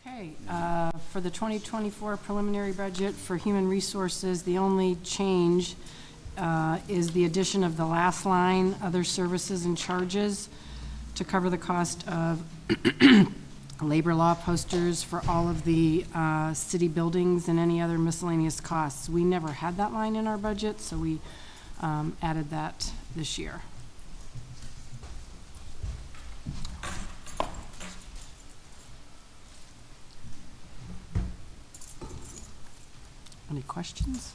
Okay, for the 2024 preliminary budget for human resources, the only change is the addition of the last line, other services and charges, to cover the cost of labor law posters for all of the city buildings and any other miscellaneous costs. We never had that line in our budget, so we added that this year. Any questions?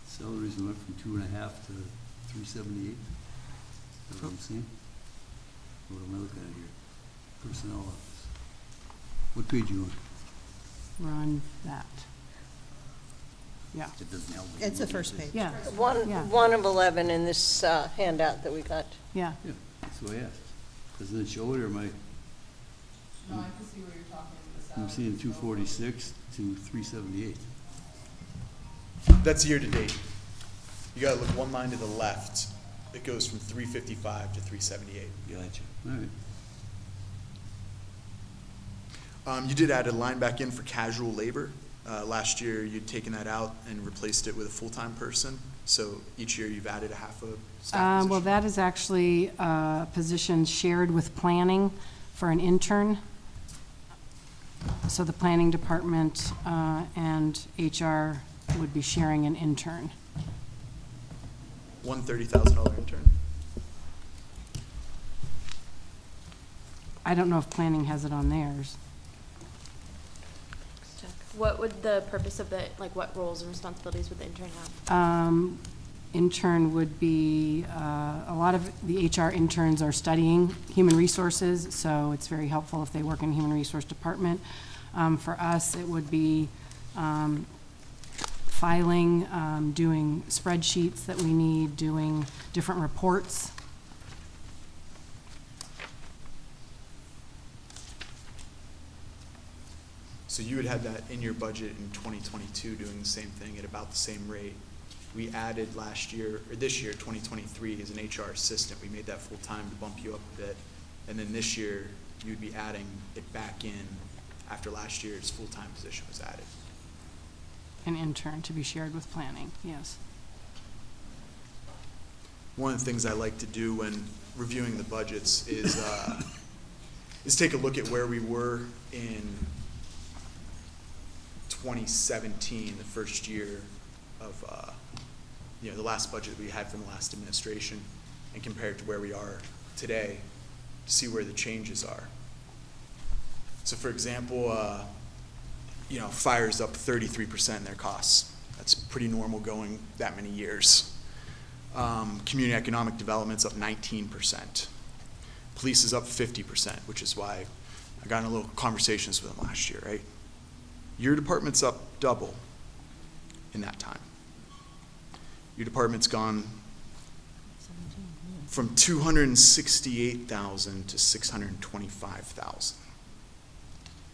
Salaries went from 2.5 to 378. Is that what I'm seeing? What am I looking at here? Personnel office. What page you on? We're on that. Yeah. It doesn't help. It's the first page. Yeah. Yeah. One of 11 in this handout that we got. Yeah. Yeah, that's what I asked. Doesn't it show it, or am I? No, I can see where you're talking. I'm seeing 246 to 378. That's year to date. You gotta look one line to the left. It goes from 355 to 378. Gotcha. All right. You did add a line back in for casual labor. Last year, you'd taken that out and replaced it with a full-time person. So each year, you've added a half a staff position. Well, that is actually a position shared with planning for an intern. So the planning department and HR would be sharing an intern. One $30,000 intern. I don't know if planning has it on theirs. What would the purpose of the, like, what roles and responsibilities would the intern have? Intern would be, a lot of the HR interns are studying human resources, so it's very helpful if they work in the human resource department. For us, it would be filing, doing spreadsheets that we need, doing different reports. So you had had that in your budget in 2022, doing the same thing at about the same rate. We added last year, or this year, 2023, as an HR assistant. We made that full-time to bump you up a bit. And then this year, you'd be adding it back in after last year's full-time position was added. An intern to be shared with planning, yes. One of the things I like to do when reviewing the budgets is take a look at where we were in 2017, the first year of the last budget we had from the last administration, and compare it to where we are today to see where the changes are. So, for example, fire's up 33% in their costs. That's pretty normal going that many years. Community economic development's up 19%. Police is up 50%, which is why I got in a little conversations with them last year, right? Your department's up double in that time. Your department's gone from 268,000 to 625,000.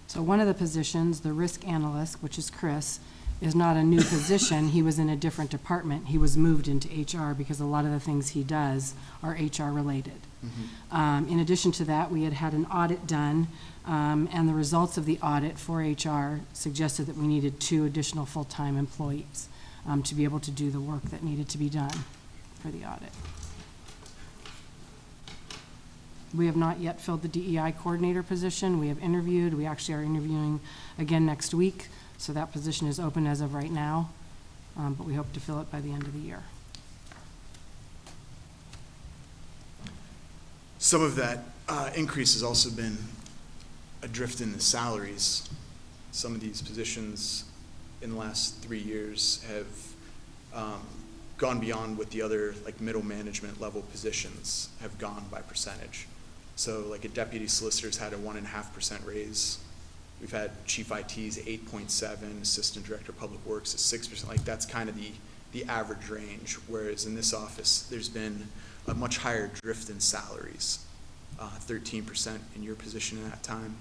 So one of the positions, the risk analyst, which is Chris, is not a new position. He was in a different department. He was moved into HR because a lot of the things he does are HR related. Mm-hmm. In addition to that, we had an audit done, and the results of the audit for HR suggested that we needed 2 additional full-time employees to be able to do the work that needed to be done for the audit. We have not yet filled the DEI coordinator position. We have interviewed. We actually are interviewing again next week. So that position is open as of right now, but we hope to fill it by the end of the year. Some of that increase has also been a drift in the salaries. Some of these positions in the last 3 years have gone beyond what the other middle management level positions have gone by percentage. So like a deputy solicitor's had a 1.5% raise. We've had chief IT's 8.7, assistant director of public works is 6%. Like that's kind of the average range. Whereas in this office, there's been a much higher drift in salaries, 13% in your position in that time.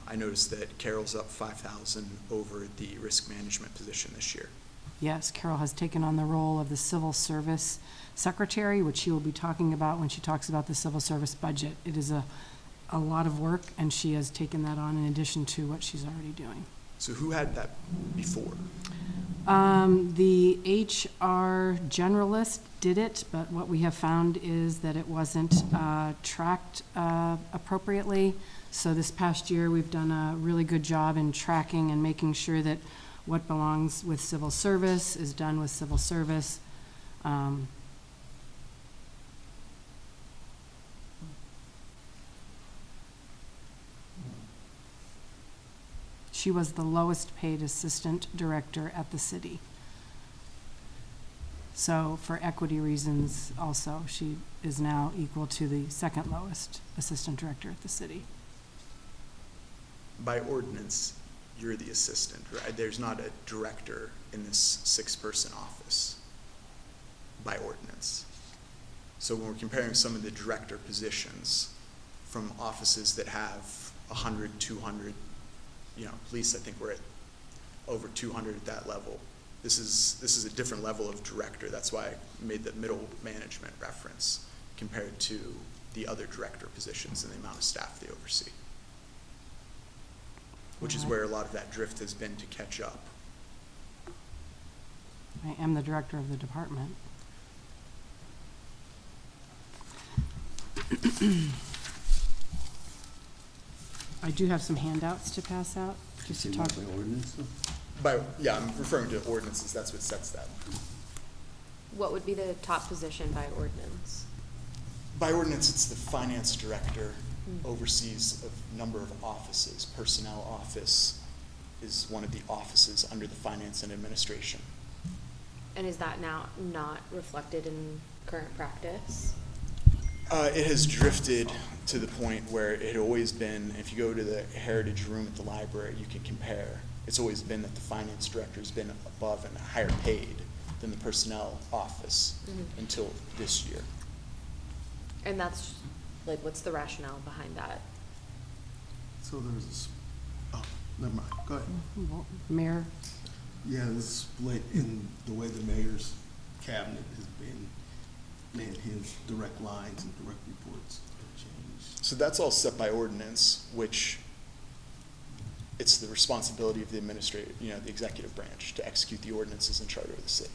I noticed that Carol's up 5,000 over the risk management position this year. Yes, Carol has taken on the role of the Civil Service Secretary, which she will be talking about when she talks about the civil service budget. It is a lot of work, and she has taken that on in addition to what she's already doing. So who had that before? The HR generalist did it, but what we have found is that it wasn't tracked appropriately. So this past year, we've done a really good job in tracking and making sure that what belongs with civil service is done with civil service. She was the lowest paid assistant director at the city. So for equity reasons also, she is now equal to the second lowest assistant director at the city. By ordinance, you're the assistant, right? There's not a director in this 6-person office by ordinance. So when we're comparing some of the director positions from offices that have 100, 200, at least I think we're at over 200 at that level. This is a different level of director. That's why I made the middle management reference compared to the other director positions and the amount of staff they oversee, which is where a lot of that drift has been to catch up. I am the director of the department. I do have some handouts to pass out, just to Say talk. that by ordinance, though? I'm referring to ordinances. That's what sets that. What would be the top position by ordinance? By ordinance, it's the finance director oversees a number of offices. Personnel office is one of the offices under the finance and administration. And is that now not reflected in current practice? It has drifted to the point where it had always been, if you go to the heritage room at the library, you can compare. It's always been that the finance director has been above and higher paid than the personnel office until this year. And that's, like, what's the rationale behind that? So there's never mind, go ahead. Mayor, Yeah, there's a split in the way the mayor's cabinet has been, and his direct lines and direct reports have changed. So that's all set by ordinance, which it's the responsibility of the the executive branch to execute the ordinances and charter of the city.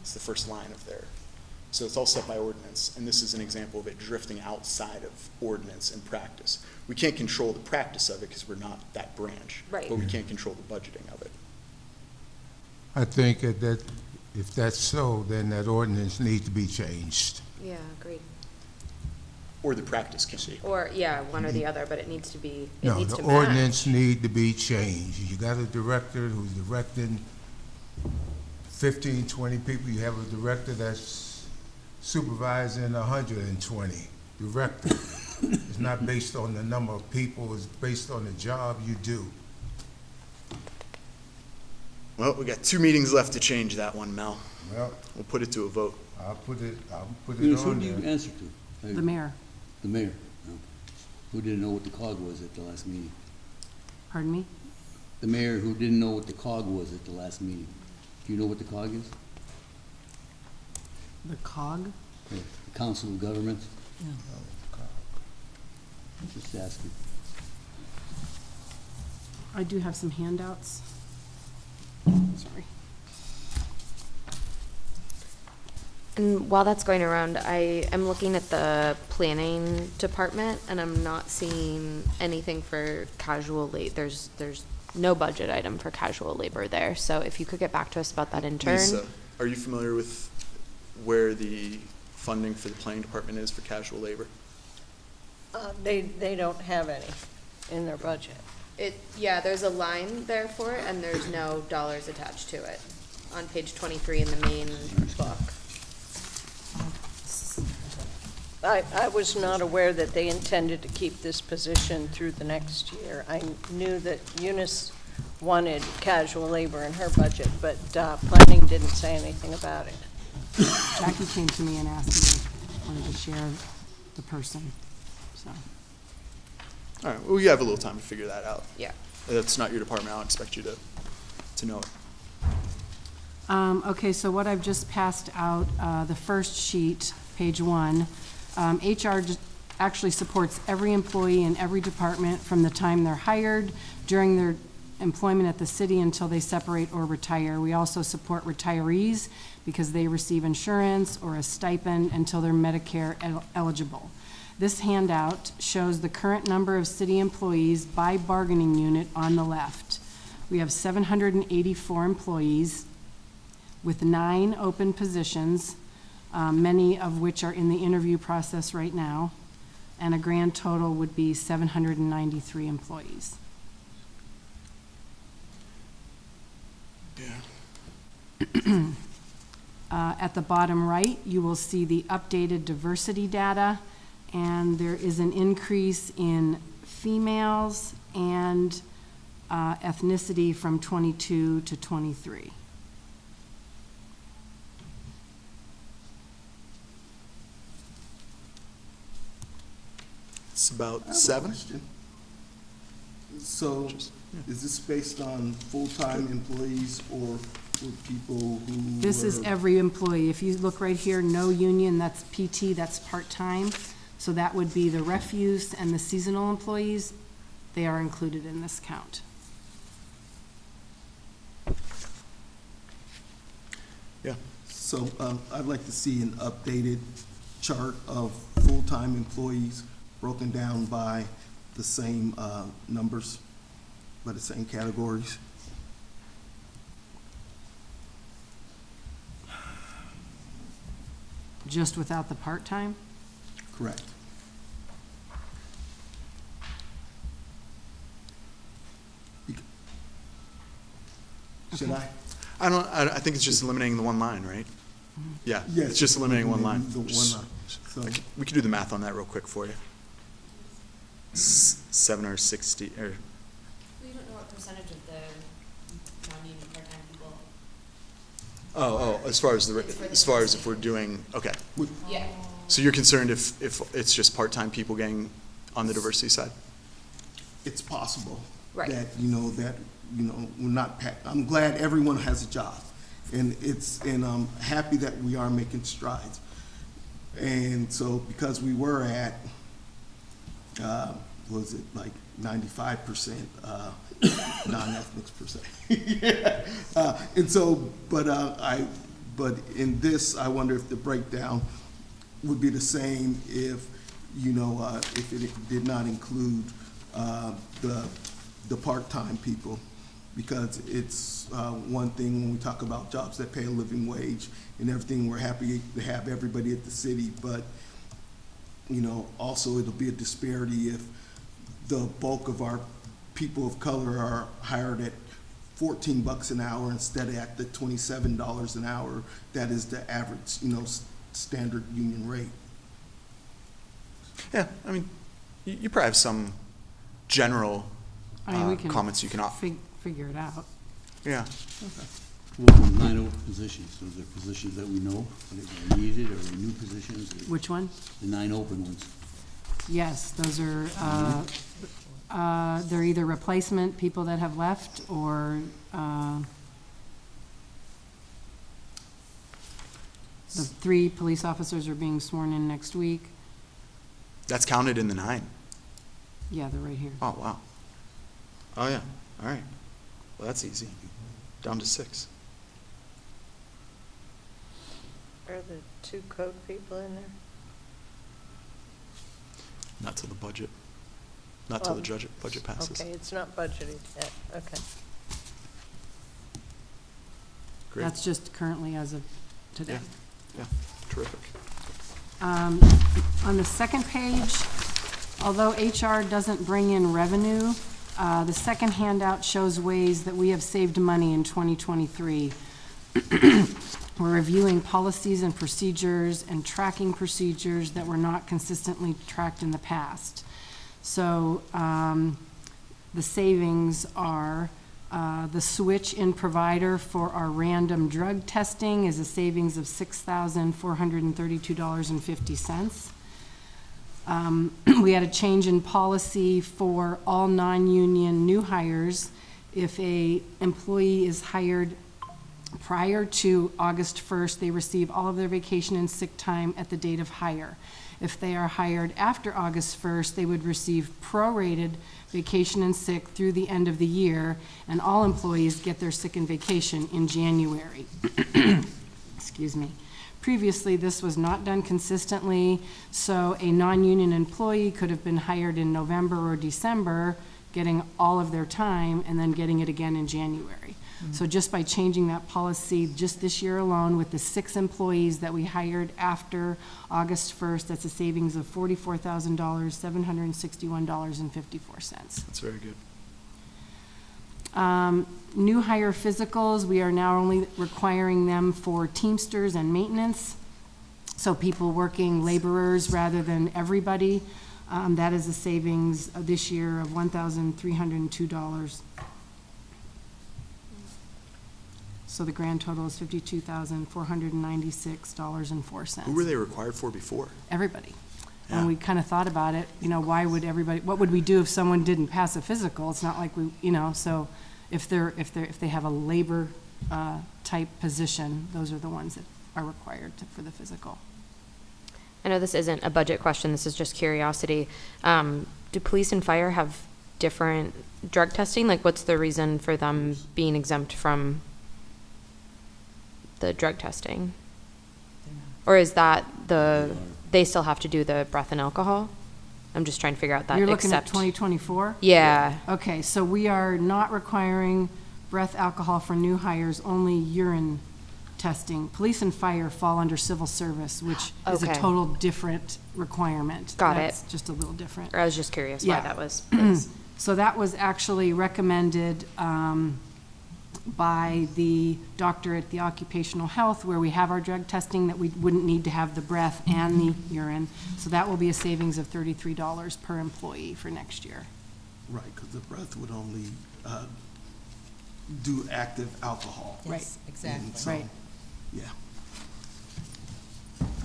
It's the first line of there. So it's all set by ordinance, and this is an example of it drifting outside of ordinance and practice. We can't control the practice of it because we're not that branch. Right. But we can't control the budgeting of it. I think that if that's so, then that ordinance needs to be changed. Yeah, agreed. Or the practice can be. Or, yeah, one or the other, but it needs to be, it No, needs the to match. ordinance need to be changed. You got a director who's directing 15, 20 people. You have a director that's supervising 120. Director. It's not based on the number of people, it's based on the job you do. Well, we got 2 meetings left to change that one, Mel. Well, We'll put it to a vote. I'll put it Eunice, who on do you there. answer to? the mayor, The mayor. No. Who didn't know what the COG was at the last meeting? pardon me? The mayor who didn't know what the COG was at the last meeting. Do you know what the COG is? The COG? The Council of Governments? Just asking. I do have some handouts. Sorry. And while that's going around, I am looking at the planning department, and I'm not seeing anything for casual there's no budget item for casual labor there. So if you could get back to us about that intern. Lisa, are you familiar with where the funding for the planning department is for casual labor? They don't have any in their budget. Yeah, there's a line there for it, and there's no dollars attached to it on page 23 in the main book. I was not aware that they intended to keep this position through the next year. I knew that Eunice wanted casual labor in her budget, but planning didn't say anything about it. Jackie came to me and asked me if I wanted to share the person, so. All right, well, you have a little time to figure that out. Yeah. That's not your department. I don't expect you to know it. Okay, so what I've just passed out, the first sheet, page 1, HR actually supports every employee in every department from the time they're hired, during their employment at the city until they separate or retire. We also support retirees because they receive insurance or a stipend until they're Medicare eligible. This handout shows the current number of city employees by bargaining unit on the left. We have 784 employees with 9 open positions, many of which are in the interview process right now, and a grand total would be 793 employees. Yeah. At the bottom right, you will see the updated diversity data, and there is an increase in females and ethnicity from 22 to 23. It's I about have a 7. question. So, is this based on full-time employees or for people who This is were- every employee. If you look right here, no union, that's PT, that's part-time. So that would be the refuse and the seasonal employees. They are included in this count. Yeah. So, I'd like to see an updated chart of full-time employees broken down by the same, numbers, by the same categories. Just without the part-time? Correct. Should I? I think it's just eliminating the one line, right? Yeah, Yes, it's just eliminating one line. The one Just- line. So, We could do the math on that real quick for you. 7 or 60, or, We don't know what percentage of the non-union part-time people. as far as if we're doing, okay. Yeah. So you're concerned if it's just part-time people getting on the diversity side? it's possible. Right. That, we're not, I'm glad everyone has a job. And I'm happy that we are making strides. And so, because we were at, was it like 95% non-ethnics per se? Yeah. And so, but in this, I wonder if the breakdown would be the same if, if it did not include the part-time people. Because it's one thing when we talk about jobs that pay a living wage and everything, we're happy to have everybody at the city, but, also it'll be a disparity if the bulk of our people of color are hired at $14 an hour instead of at the $27 an hour. That is the average, standard union rate. Yeah, I mean, you probably have some general I mean, we can comments you can offer. figure it out. Yeah. Well, 9 open positions, so is there positions that we know that are needed, or new positions? Or Which one? the 9 open ones. Yes, those are, they're either replacement people that have left, or the 3 police officers are being sworn in next week. That's counted in the 9. Yeah, they're right here. Oh, wow. Oh, yeah, all right. Well, that's easy. Down to 6. Are the 2 code people in there? Not till the budget, not till the budget passes. Okay, it's not budgeted yet, okay. Great. That's just currently as of today. Yeah, terrific. On the second page, although HR doesn't bring in revenue, the second handout shows ways that we have saved money in 2023. We're reviewing policies and procedures and tracking procedures that were not consistently tracked in the past. So the savings are the switch in provider for our random drug testing is a savings of $6,432.50. We had a change in policy for all non-union new hires. If a employee is hired Prior to August 1st, they receive all of their vacation and sick time at the date of hire. If they are hired after August 1st, they would receive prorated vacation and sick through the end of the year, and all employees get their sick and vacation in January. Excuse me. Previously, this was not done consistently, so a non-union employee could have been hired in November or December, getting all of their time, and then getting it again in January. So just by changing that policy, just this year alone, with the 6 employees that we hired after August 1st, that's a savings of $44,000, $761.54. That's very good. New hire physicals, we are now only requiring them for Teamsters and maintenance, so people working laborers rather than everybody. That is a savings this year of $1,302. So the grand total is $52,496.04. Who were they required for before? Everybody. Yeah. And we kind of thought about it, why would everybody, what would we do if someone didn't pass a physical? It's not like we, so if they have a labor type position, those are the ones that are required for the physical. I know this isn't a budget question, this is just curiosity. Do police and fire have different drug testing? Like, what's the reason for them being exempt from the drug testing? Or is that they still have to do the breath and alcohol? I'm just trying to figure out that. You're looking at 2024? Yeah. Okay, so we are not requiring breath alcohol for new hires, only urine testing. Police and fire fall under civil service, which is a Okay. total different requirement. Got it. That's just a little different. I was just curious why Yeah. that was. So that was actually recommended by the doctor at the occupational health, where we have our drug testing, that we wouldn't need to have the breath and the urine. So that will be a savings of $33 per employee for next year. Right, because the breath would only do active alcohol. Right. Yes, exactly. And so, Right. Yeah.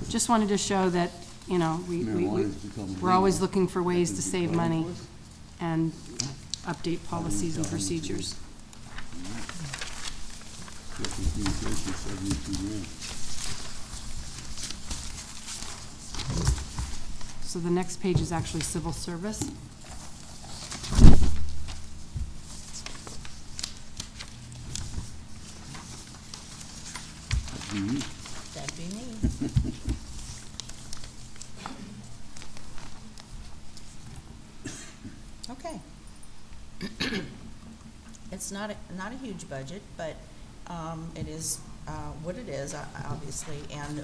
Just wanted to show that, we're always looking for ways to save money and update policies and procedures. So the next page is actually civil service. That'd be me. Okay. It's not a huge budget, but it is what it is, obviously. And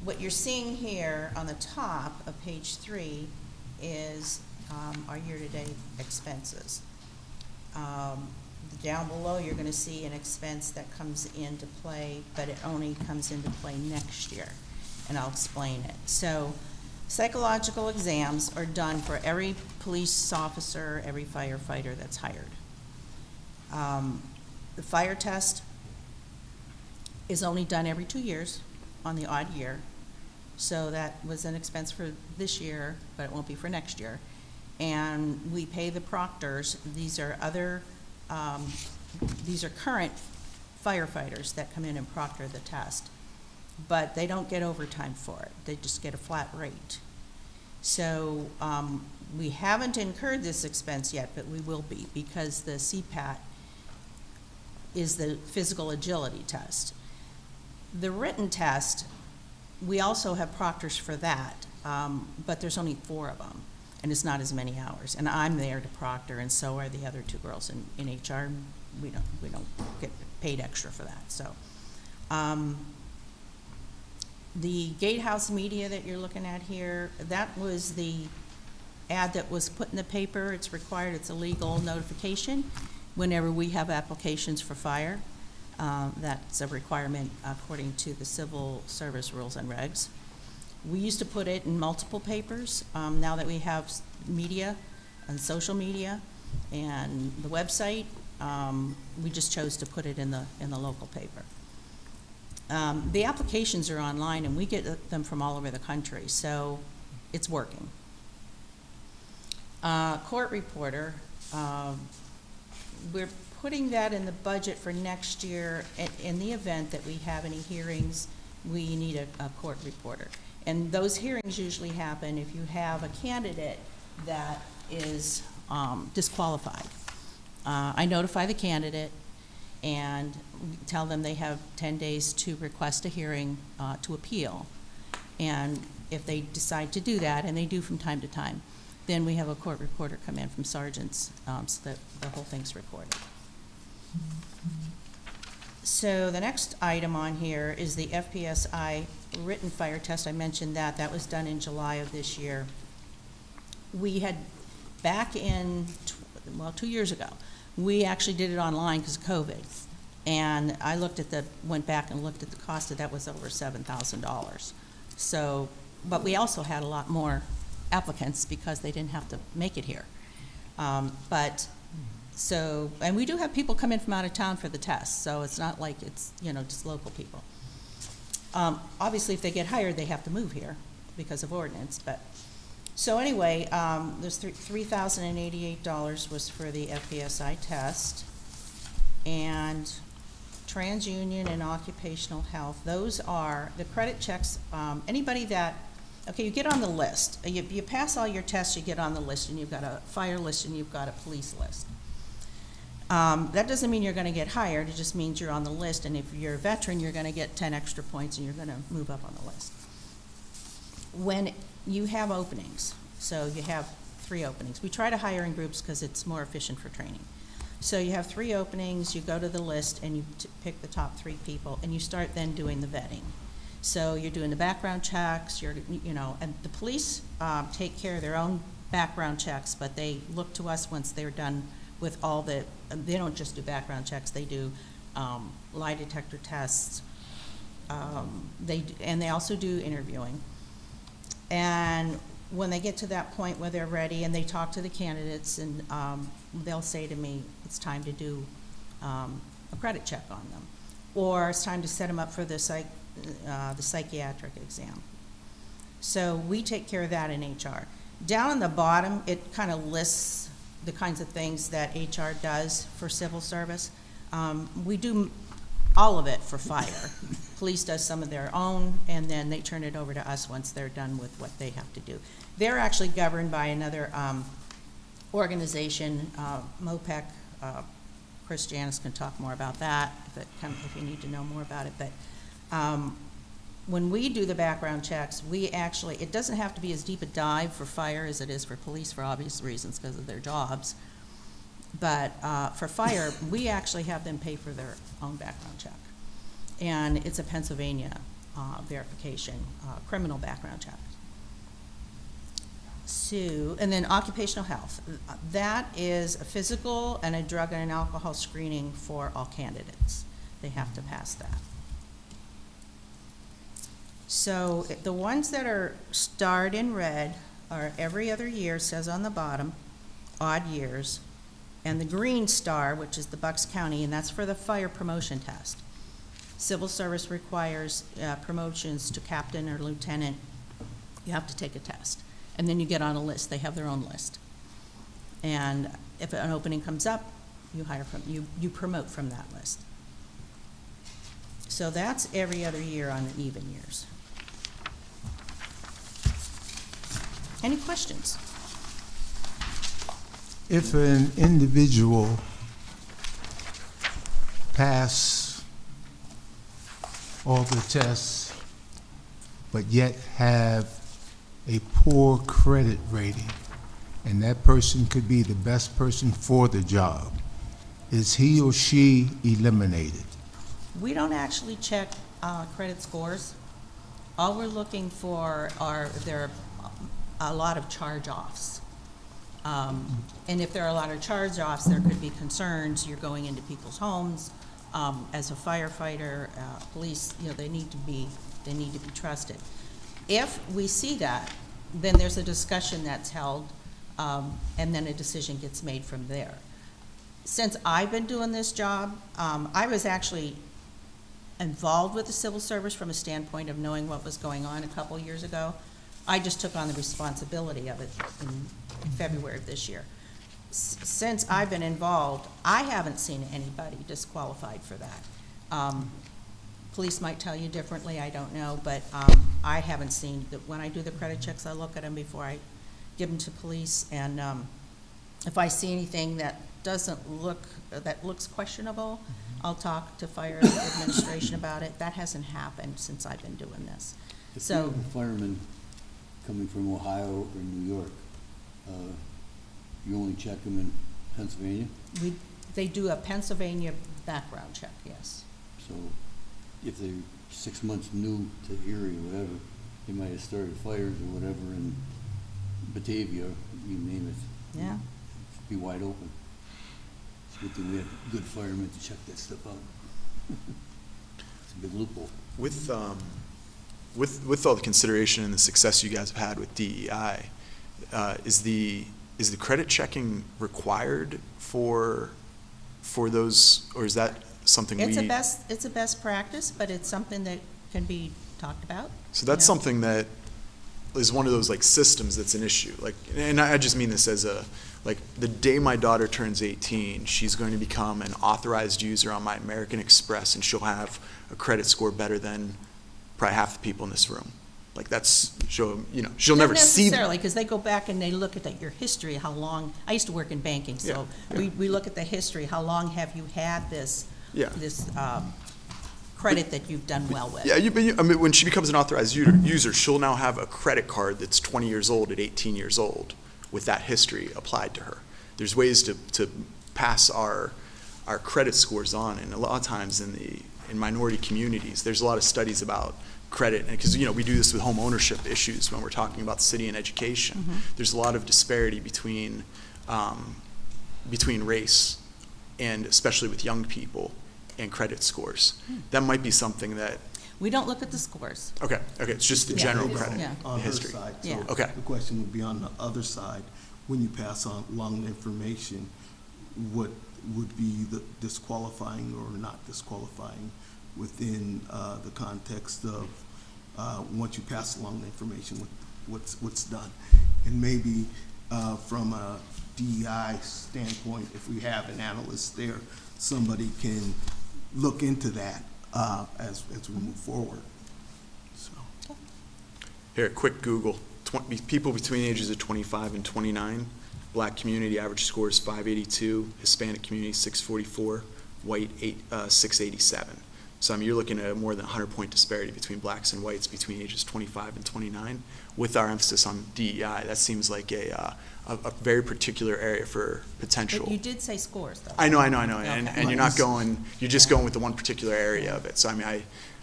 what you're seeing here on the top of page 3 is our year-to-date expenses. Down below, you're going to see an expense that comes into play, but it only comes into play next year, and I'll explain it. So, psychological exams are done for every police officer, every firefighter that's hired. The fire test is only done every 2 years on the odd year, so that was an expense for this year, but it won't be for next year. And we pay the proctors. These are current firefighters that come in and proctor the test, but they don't get overtime for it. They just get a flat rate. So we haven't incurred this expense yet, but we will be, because the CPAT is the physical agility test. The written test, we also have proctors for that, but there's only 4 of them, and it's not as many hours. And I'm there to proctor, and so are the other 2 girls in HR. We don't get paid extra for that. So, the Gatehouse media that you're looking at here, that was the ad that was put in the paper. It's required. It's a legal notification whenever we have applications for fire. That's a requirement according to the civil service rules and regs. We used to put it in multiple papers. Now that we have media and social media and the website, we just chose to put it in the local paper. The applications are online, and we get them from all over the country, so it's working. Court reporter, we're putting that in the budget for next year. In the event that we have any hearings, we need a court reporter. And those hearings usually happen if you have a candidate that is disqualified. I notify the candidate and tell them they have 10 days to request a hearing to appeal. And if they decide to do that, and they do from time to time, then we have a court reporter come in from sergeants so that the whole thing's recorded. So the next item on here is the FPSI written fire test. I mentioned that. That was done in July of this year. We had, back in, 2 years ago, we actually did it online because of COVID. And I went back and looked at the cost of that was over $7,000. So, but we also had a lot more applicants because they didn't have to make it here. And we do have people come in from out of town for the test, so it's not like it's, just local people. Obviously, if they get hired, they have to move here because of ordinance, so anyway, there's $3,088 was for the FPSI test, and TransUnion and occupational health, those are the credit checks. Anybody that, you get on the list. You pass all your tests, you get on the list, and you've got a fire list and you've got a police list. That doesn't mean you're going to get hired. It just means you're on the list, and if you're a veteran, you're going to get 10 extra points and you're going to move up on the list. When you have openings, so you have 3 openings. We try to hire in groups because it's more efficient for training. So you have 3 openings, you go to the list and you pick the top 3 people, and you start then doing the vetting. So you're doing the background checks, and the police take care of their own background checks, but they look to us once they're done with all they don't just do background checks, they do lie detector tests, and they also do interviewing. And when they get to that point where they're ready and they talk to the candidates, and they'll say to me, it's time to do a credit check on them, or it's time to set them up for the psychiatric exam. So we take care of that in HR. Down on the bottom, it kind of lists the kinds of things that HR does for civil service. We do all of it for fire. Police does some of their own, and then they turn it over to us once they're done with what they have to do. They're actually governed by another organization, MOPEC. Chris Janis can talk more about that if you need to know more about it. But when we do the background checks, it doesn't have to be as deep a dive for fire as it is for police for obvious reasons because of their jobs. But for fire, we actually have them pay for their own background check. And it's a Pennsylvania verification, criminal background check. So, and then occupational health. That is a physical and a drug and an alcohol screening for all candidates. They have to pass that. So the ones that are starred in red are every other year, says on the bottom, odd years. And the green star, which is the Bucks County, and that's for the fire promotion test. Civil service requires promotions to captain or lieutenant. You have to take a test. And then you get on a list. They have their own list. And if an opening comes up, you promote from that list. So that's every other year on the even years. Any questions? If an individual pass all the tests, but yet have a poor credit rating, and that person could be the best person for the job, is he or she eliminated? We don't actually check credit scores. All we're looking for there are a lot of charge-offs. And if there are a lot of charge-offs, there could be concerns. You're going into people's homes. As a firefighter, police, they need to be trusted. If we see that, then there's a discussion that's held, and then a decision gets made from there. Since I've been doing this job, I was actually involved with the civil service from a standpoint of knowing what was going on a couple years ago. I just took on the responsibility of it in February of this year. since I've been involved, I haven't seen anybody disqualified for that. Police might tell you differently, I don't know, but I haven't seen, that. When I do the credit checks, I look at them before I give them to police, and if I see anything that looks questionable, I'll talk to fire administration about it. That hasn't happened since I've been doing this. If you So, have a fireman coming from Ohio or New York, you only check them in Pennsylvania? they do a Pennsylvania background check, yes. So if they're 6 months new to Erie or whatever, they might have started fires or whatever in Batavia, you name it. Yeah. Be wide open. It's a good thing we have good firemen to check that stuff out. It's a big loophole. With all the consideration and the success you guys have had with DEI, is the credit checking required for those, or is that something It's a best practice, but it's something that can be talked about. So that's Yeah. something that is one of those like systems that's an issue. Like, and I just mean this as like the day my daughter turns 18, she's going to become an authorized user on my American Express, and she'll have a credit score better than probably half the people in this room. Like she'll never Not see. necessarily, because they go back and they look at your history, how long, I used to work in banking, so Yeah. we look at the history, how long have you had this, Yeah. credit that you've done well with. Yeah, I mean, when she becomes an authorized user, she'll now have a credit card that's 20 years old at 18 years old with that history applied to her. There's ways to pass our credit scores on, and a lot of times in minority communities, there's a lot of studies about credit, because we do this with home ownership issues when we're talking about the city and education. Mm-hmm. There's a lot of disparity between race, and especially with young people, and credit scores. That might be something that, We don't look at the scores. okay, it's just the Yeah. general It's credit, Yeah. the on her history. side. Yeah. So Okay. the question would be on the other side, when you pass on along the information, what would be the disqualifying or not disqualifying within the context of once you pass along the information, what's done? And maybe from a DEI standpoint, if we have an analyst there, somebody can look into that as we move forward. So. Here, quick Google. People between the ages of 25 and 29. Black community average score is 582. Hispanic community 644. White 687. So I mean, you're looking at a more than 100-point disparity between blacks and whites between ages 25 and 29. With our emphasis on DEI, that seems like a very particular area for potential. But you did say scores, though. I know, and Okay. you're not you're just going with the one particular area of it. So I mean,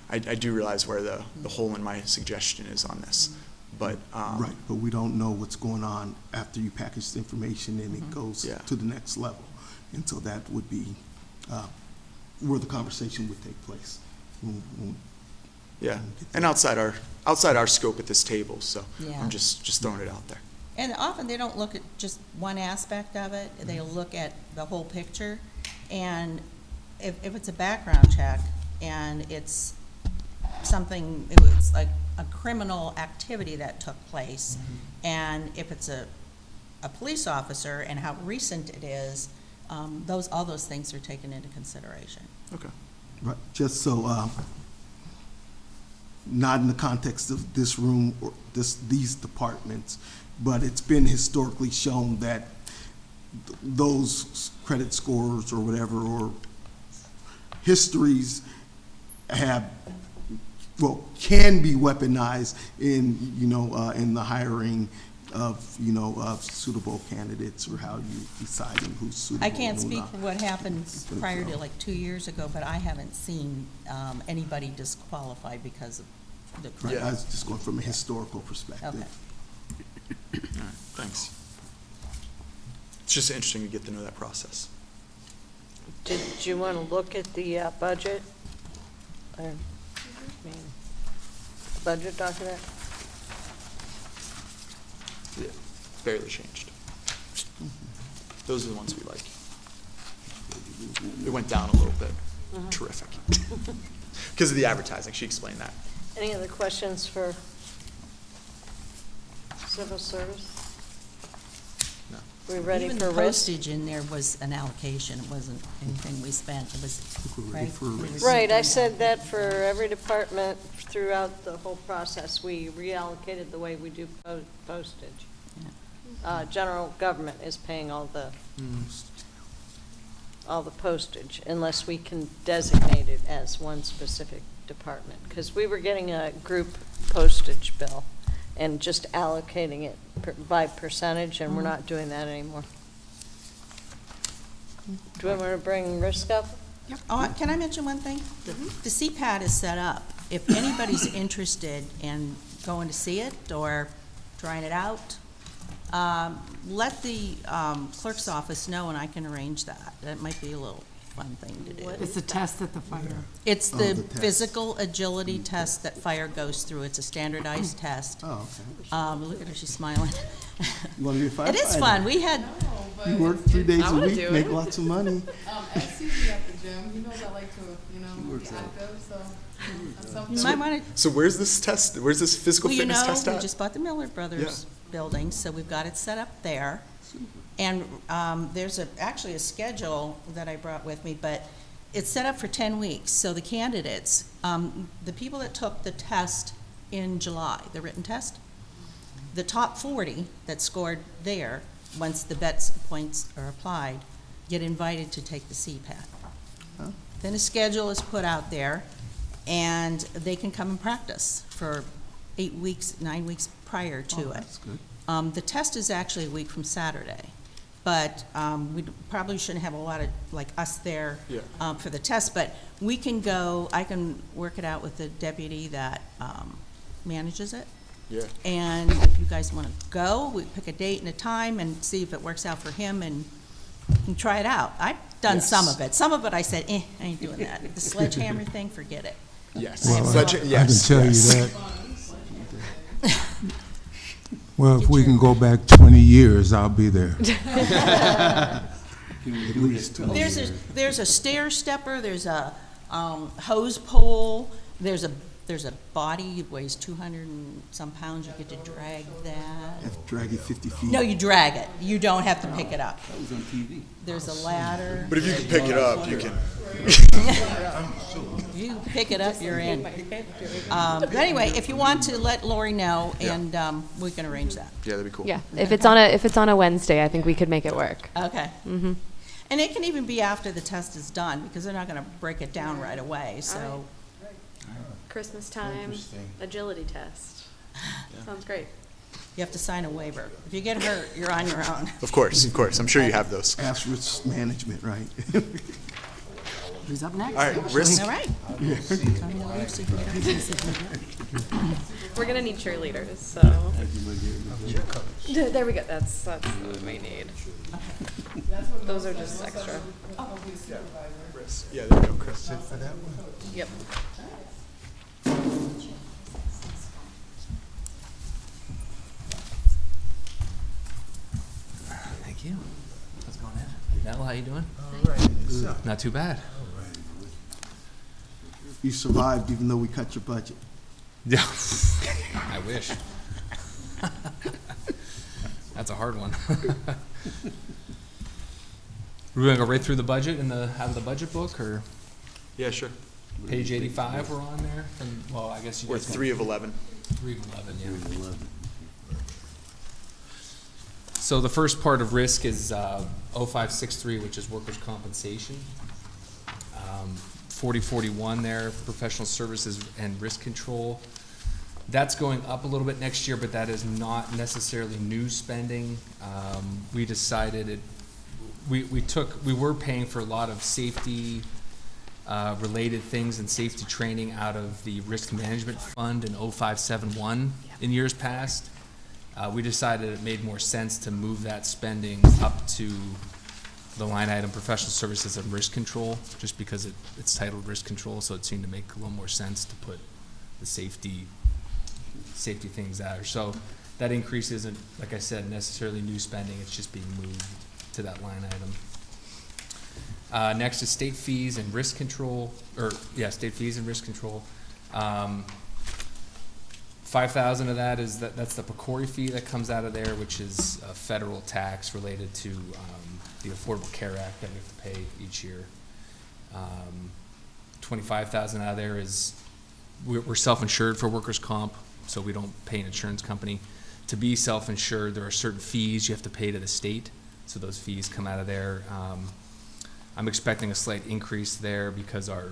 I do realize where the hole in my suggestion is on this, but. Right, but we don't know what's going on after you package the information and it goes Yeah. to the next level. And so that would be where the conversation would take place. Yeah, and outside our scope at this table, so Yeah. I'm just throwing it out there. And often they don't look at just one aspect of it, they look at the whole picture. And if it's a background check and it's something, it was like a criminal activity that took place, and if it's a police officer and how recent it is, all those things are taken into consideration. Okay. Right, just so, not in the context of this room or these departments, but it's been historically shown that those credit scores or whatever, or histories can be weaponized in, in the hiring of, of suitable candidates, or how you deciding who's suitable. I can't and speak not. for what happened prior to like 2 years ago, but I haven't seen anybody disqualified because of the Right, Yeah. I was just going from a historical perspective. Okay. All right, thanks. It's just interesting to get to know that process. Did you want to look at the budget? I mean, budget document? Yeah, barely changed. Those are the ones we like. It went down a little bit. Terrific. Because of the advertising, she explained that. Any other questions for civil service? No. We ready Even for the risk? postage in there was an allocation, it wasn't anything we spent, it was, We're ready right? for We risk. received Right, I an said that allocation. for every department throughout the whole process, we reallocated the way we do postage. General government is paying all the postage unless we can designate it as one specific department. Because we were getting a group postage bill and just allocating it by percentage, and we're not doing that anymore. Do you want me to bring risk up? Oh, can I mention one thing? The CPAD is set up. If anybody's interested in going to see it or trying it out, let the clerk's office know and I can arrange that. That might be a little fun thing to do. It's a test at the fire. It's Oh, the the test. physical agility test that fire goes through. It's a standardized test. Oh, okay. Look at her, she's smiling. You want to be a firefighter? It is fun. We had, You work 3 days I a wanna week, do make it. lots of money. Ask Susie at the gym, he knows I like to, be works out. active, so that's something. you might want to So where's this test, where's this physical Well, you fitness know, test we at? just bought the Miller Brothers building, so we've got it set up there. And there's actually a schedule that I brought with me, but it's set up for 10 weeks. So the candidates, the people that took the test in July, the written test, the top 40 that scored there, once the BETS points are applied, get invited to take the CPAT. Huh? Then a schedule is put out there, and they can come and practice for 8 weeks, 9 weeks prior to Oh, it. that's good. The test is actually a week from Saturday, but we probably shouldn't have a lot of, like, us there Yeah. for the test, but we can go, I can work it out with the deputy that manages it. Yeah. And if you guys want to go, we pick a date and a time and see if it works out for him and try it out. I've done some Yes. of it. Some of it I said, I ain't doing that. The sledgehammer thing, forget it. Yes. Well, Sledge- I can yes, tell yes. you that. Well, if we can go back 20 years, I'll be there. At least 2 There's years. a stair stepper, there's a hose pole, there's a body, it weighs 200 and some pounds, you get to drag that. Have to drag it 50 feet. No, you drag it, you don't have to pick it up. That was on TV. There's a ladder, But if you can pick it up, you can. you pick it up, you're in. But anyway, if you want to, let Lori know, and we can arrange that. Yeah, that'd be cool. Yeah, if it's on a Wednesday, I think we could make it work. Okay. Mm-hmm. And it can even be after the test is done, because they're not gonna break it down right away, so. Christmas time, Interesting. agility test. Sounds great. You have to sign a waiver. If you get hurt, you're on your own. Of course, of course. I'm sure you have those. Ask risk management, right? Who's up next? All right, risk. All right. We're gonna need cheerleaders, so. Thank you, my dear. There we go, that's what we need. Those are just extra. Yeah, there you go, Chris. For that one? Yep. Thank you. How's it going, Ed? Nell, how you doing? All right. Good. Not too bad. All right. You survived even though we cut your budget. Yeah. I wish. That's a hard one. We're gonna go right through the budget and out of the budget book, or Yeah, sure. page 85 we're on there? Well, I guess you We're guys got 3 of 11. 3 of 11, yeah. 11. So the first part of risk is 0563, which is workers' compensation. 4041 there, professional services and risk control. That's going up a little bit next year, but that is not necessarily new spending. We decided we were paying for a lot of safety related things and safety training out of the risk management fund in 0571 in years past. We decided it made more sense to move that spending up to the line item professional services and risk control, just because it's titled risk control, so it seemed to make a little more sense to put the safety things there. So that increase isn't, like I said, necessarily new spending, it's just being moved to that line item. Next is state fees and risk control, state fees and risk control. 5,000 of that is, that's the PCORI fee that comes out of there, which is a federal tax related to the Affordable Care Act that we have to pay each year. 25,000 out of there is, we're self-insured for workers' comp, so we don't pay an insurance company. To be self-insured, there are certain fees you have to pay to the state, so those fees come out of there. I'm expecting a slight increase there because our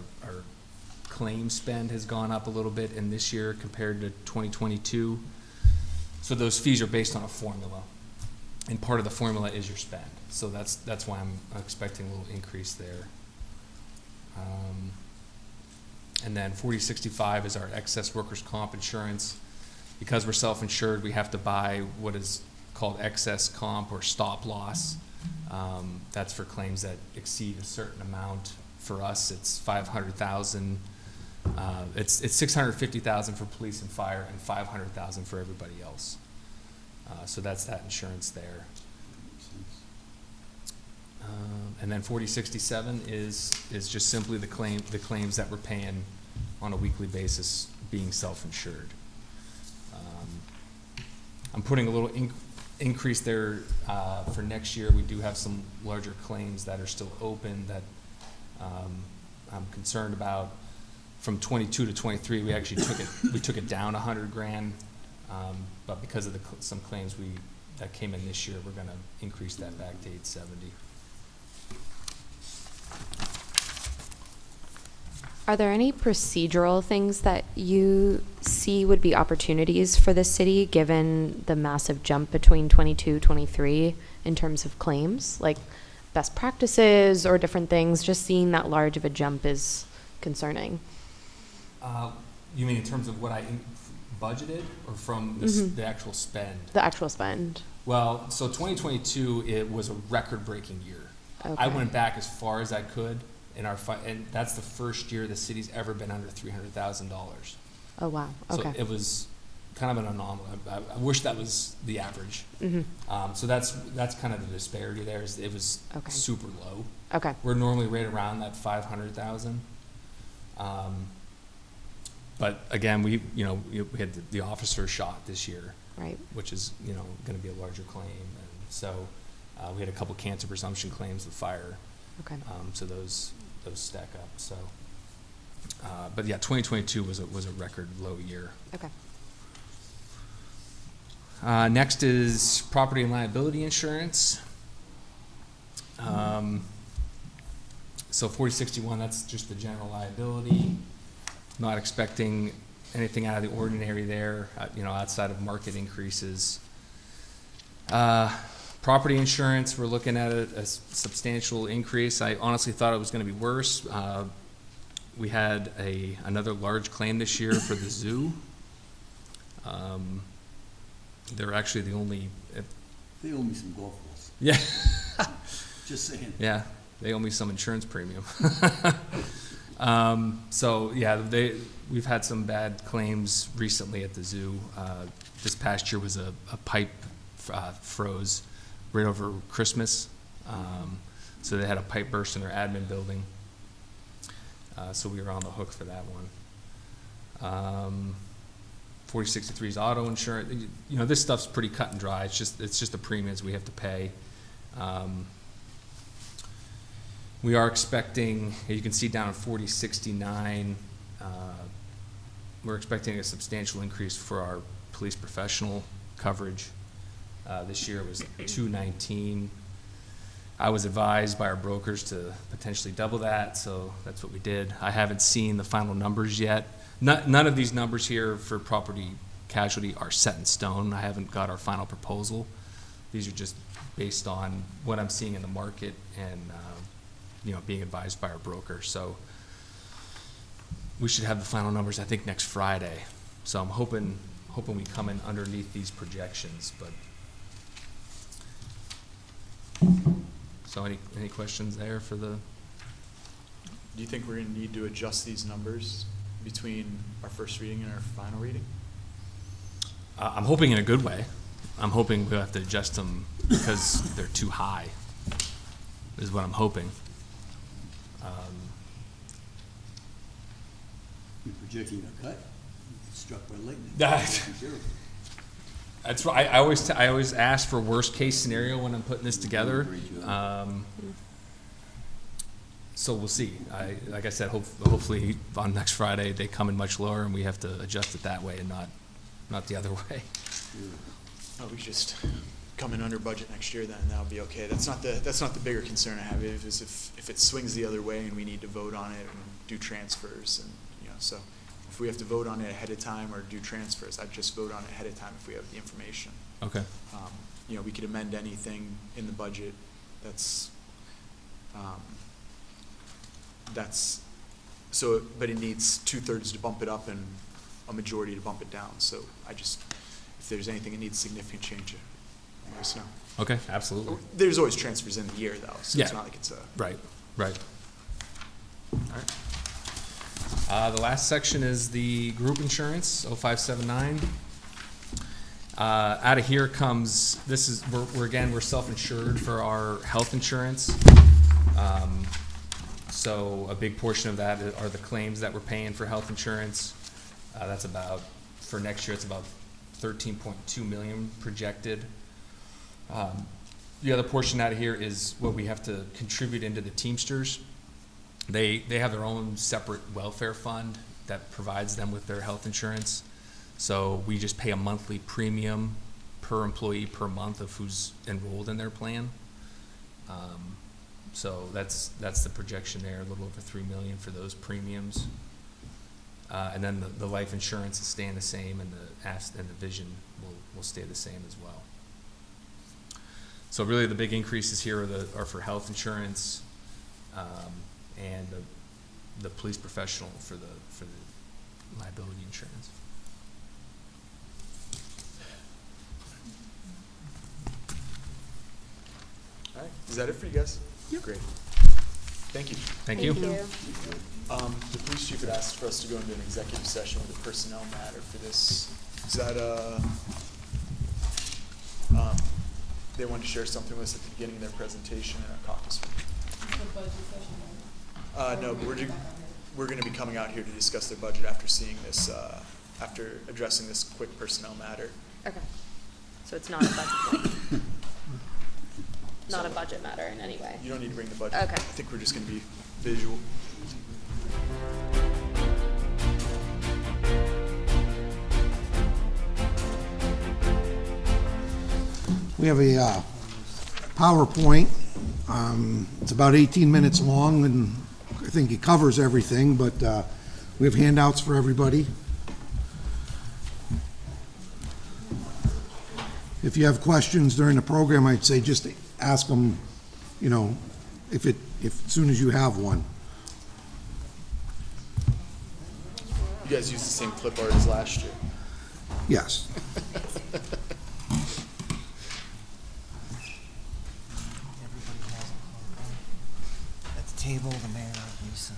claim spend has gone up a little bit in this year compared to 2022. So those fees are based on a formula, and part of the formula is your spend. So that's why I'm expecting a little increase there. And then 4065 is our excess workers' comp insurance. Because we're self-insured, we have to buy what is called excess comp or stop loss. That's for claims that exceed a certain amount. For us, it's 500,000. It's 650,000 for police and fire, and 500,000 for everybody else. So that's that insurance there. And then 4067 is just simply the claims that we're paying on a weekly basis, being self-insured. I'm putting a little increase there for next year. We do have some larger claims that are still open that I'm concerned about. From 22 to 23, we actually took it down 100 grand, but because of some claims that came in this year, we're going to increase that back to 870. Are there any procedural things that you see would be opportunities for the city, given the massive jump between 22, 23 in terms of claims, like best practices or different things? Just seeing that large of a jump is concerning. You mean in terms of what I budgeted, or from the actual spend? The actual spend. Well, so 2022, it was a record-breaking year. Okay. I went back as far as I could. And that's the first year the city's ever been under $300,000. Oh, wow. Okay. So it was kind of an anomaly. I wish that was the average. Mm-hmm. So that's kind of the disparity there. It was Okay. super low. Okay. We're normally right around that 500,000. But again, we had the officer shot this year, Right. which is going to be a larger claim, and so we had a couple cancer presumption claims with fire. Okay. So those stack up. So, but yeah, 2022 was a record low year. Okay. Next is property and liability insurance. So 4061, that's just the general liability. Not expecting anything out of the ordinary there, outside of market increases. Property insurance, we're looking at a substantial increase. I honestly thought it was going to be worse. We had another large claim this year for the zoo. They're actually the only. They owe me some golf balls. Yeah. Just saying. Yeah, they owe me some insurance premium. So yeah, we've had some bad claims recently at the zoo. This past year was a pipe froze right over Christmas. So they had a pipe burst in their admin building. So we were on the hook for that one. 4063 is auto insurance. This stuff's pretty cut and dry. It's just the premiums we have to pay. We are expecting, you can see down in 4069, we're expecting a substantial increase for our police professional coverage. This year it was 219. I was advised by our brokers to potentially double that, so that's what we did. I haven't seen the final numbers yet. None of these numbers here for property casualty are set in stone. I haven't got our final proposal. These are just based on what I'm seeing in the market and being advised by our broker. So we should have the final numbers, I think, next Friday. So I'm hoping we come in underneath these projections. But so any questions there for the? Do you think we're going to need to adjust these numbers between our first reading and our final reading? I'm hoping in a good way. I'm hoping we'll have to adjust them because they're too high, is what I'm hoping. You're projecting a cut? struck by lightning. That- That's right. I always ask for worst case scenario when I'm putting this together. Great job. So we'll see. Like I said, hopefully on next Friday, they come in much lower and we have to adjust it that way and not the other way. Oh, we just come in under budget next year, then that'll be okay. That's not the bigger concern I have, is if it swings the other way and we need to vote on it and do transfers, and, you know, so if we have to vote on it ahead of time or do transfers, I'd just vote on it ahead of time if we have the information. Okay. You know, we could amend anything in the budget so, but it needs 2/3 to bump it up and a majority to bump it down. So if there's anything that needs significant change, let us know. Okay, absolutely. There's always transfers in the year, though, so it's Yeah. not like it's a. Right. All right. The last section is the group insurance, 0579. Out of here comes, we're self-insured for our health insurance. So a big portion of that are the claims that we're paying for health insurance. That's about, for next year, it's about 13.2 million projected. The other portion out of here is what we have to contribute into the Teamsters. They have their own separate welfare fund that provides them with their health insurance. So we just pay a monthly premium per employee per month of who's enrolled in their plan. So that's the projection there, a little over 3 million for those premiums. And then the life insurance is staying the same, and the vision will stay the same as well. So really the big increases here are for health insurance, and the police professional for the liability insurance. All right, is that it for you guys? Yep. Great. Thank you. Thank you. The police chief had asked for us to go into an executive session with a personnel matter for this. Is that, they wanted to share something with us at the beginning of their presentation in our caucus meeting. The budget session, right? No, but we're gonna be coming out here to discuss their budget after seeing this, after addressing this quick personnel matter. Okay. So it's not a budget thing? Not a budget matter in any way? You don't need to bring the budget. Okay. I think we're just gonna be visual. We have a PowerPoint. It's about 18 minutes long, and I think it covers everything, but we have handouts for everybody. If you have questions during the program, I'd say just ask them, you know, if as soon as you have one. You guys used the same clip art as last year. Yes. Everybody has a at the table, the mayor, Lisa.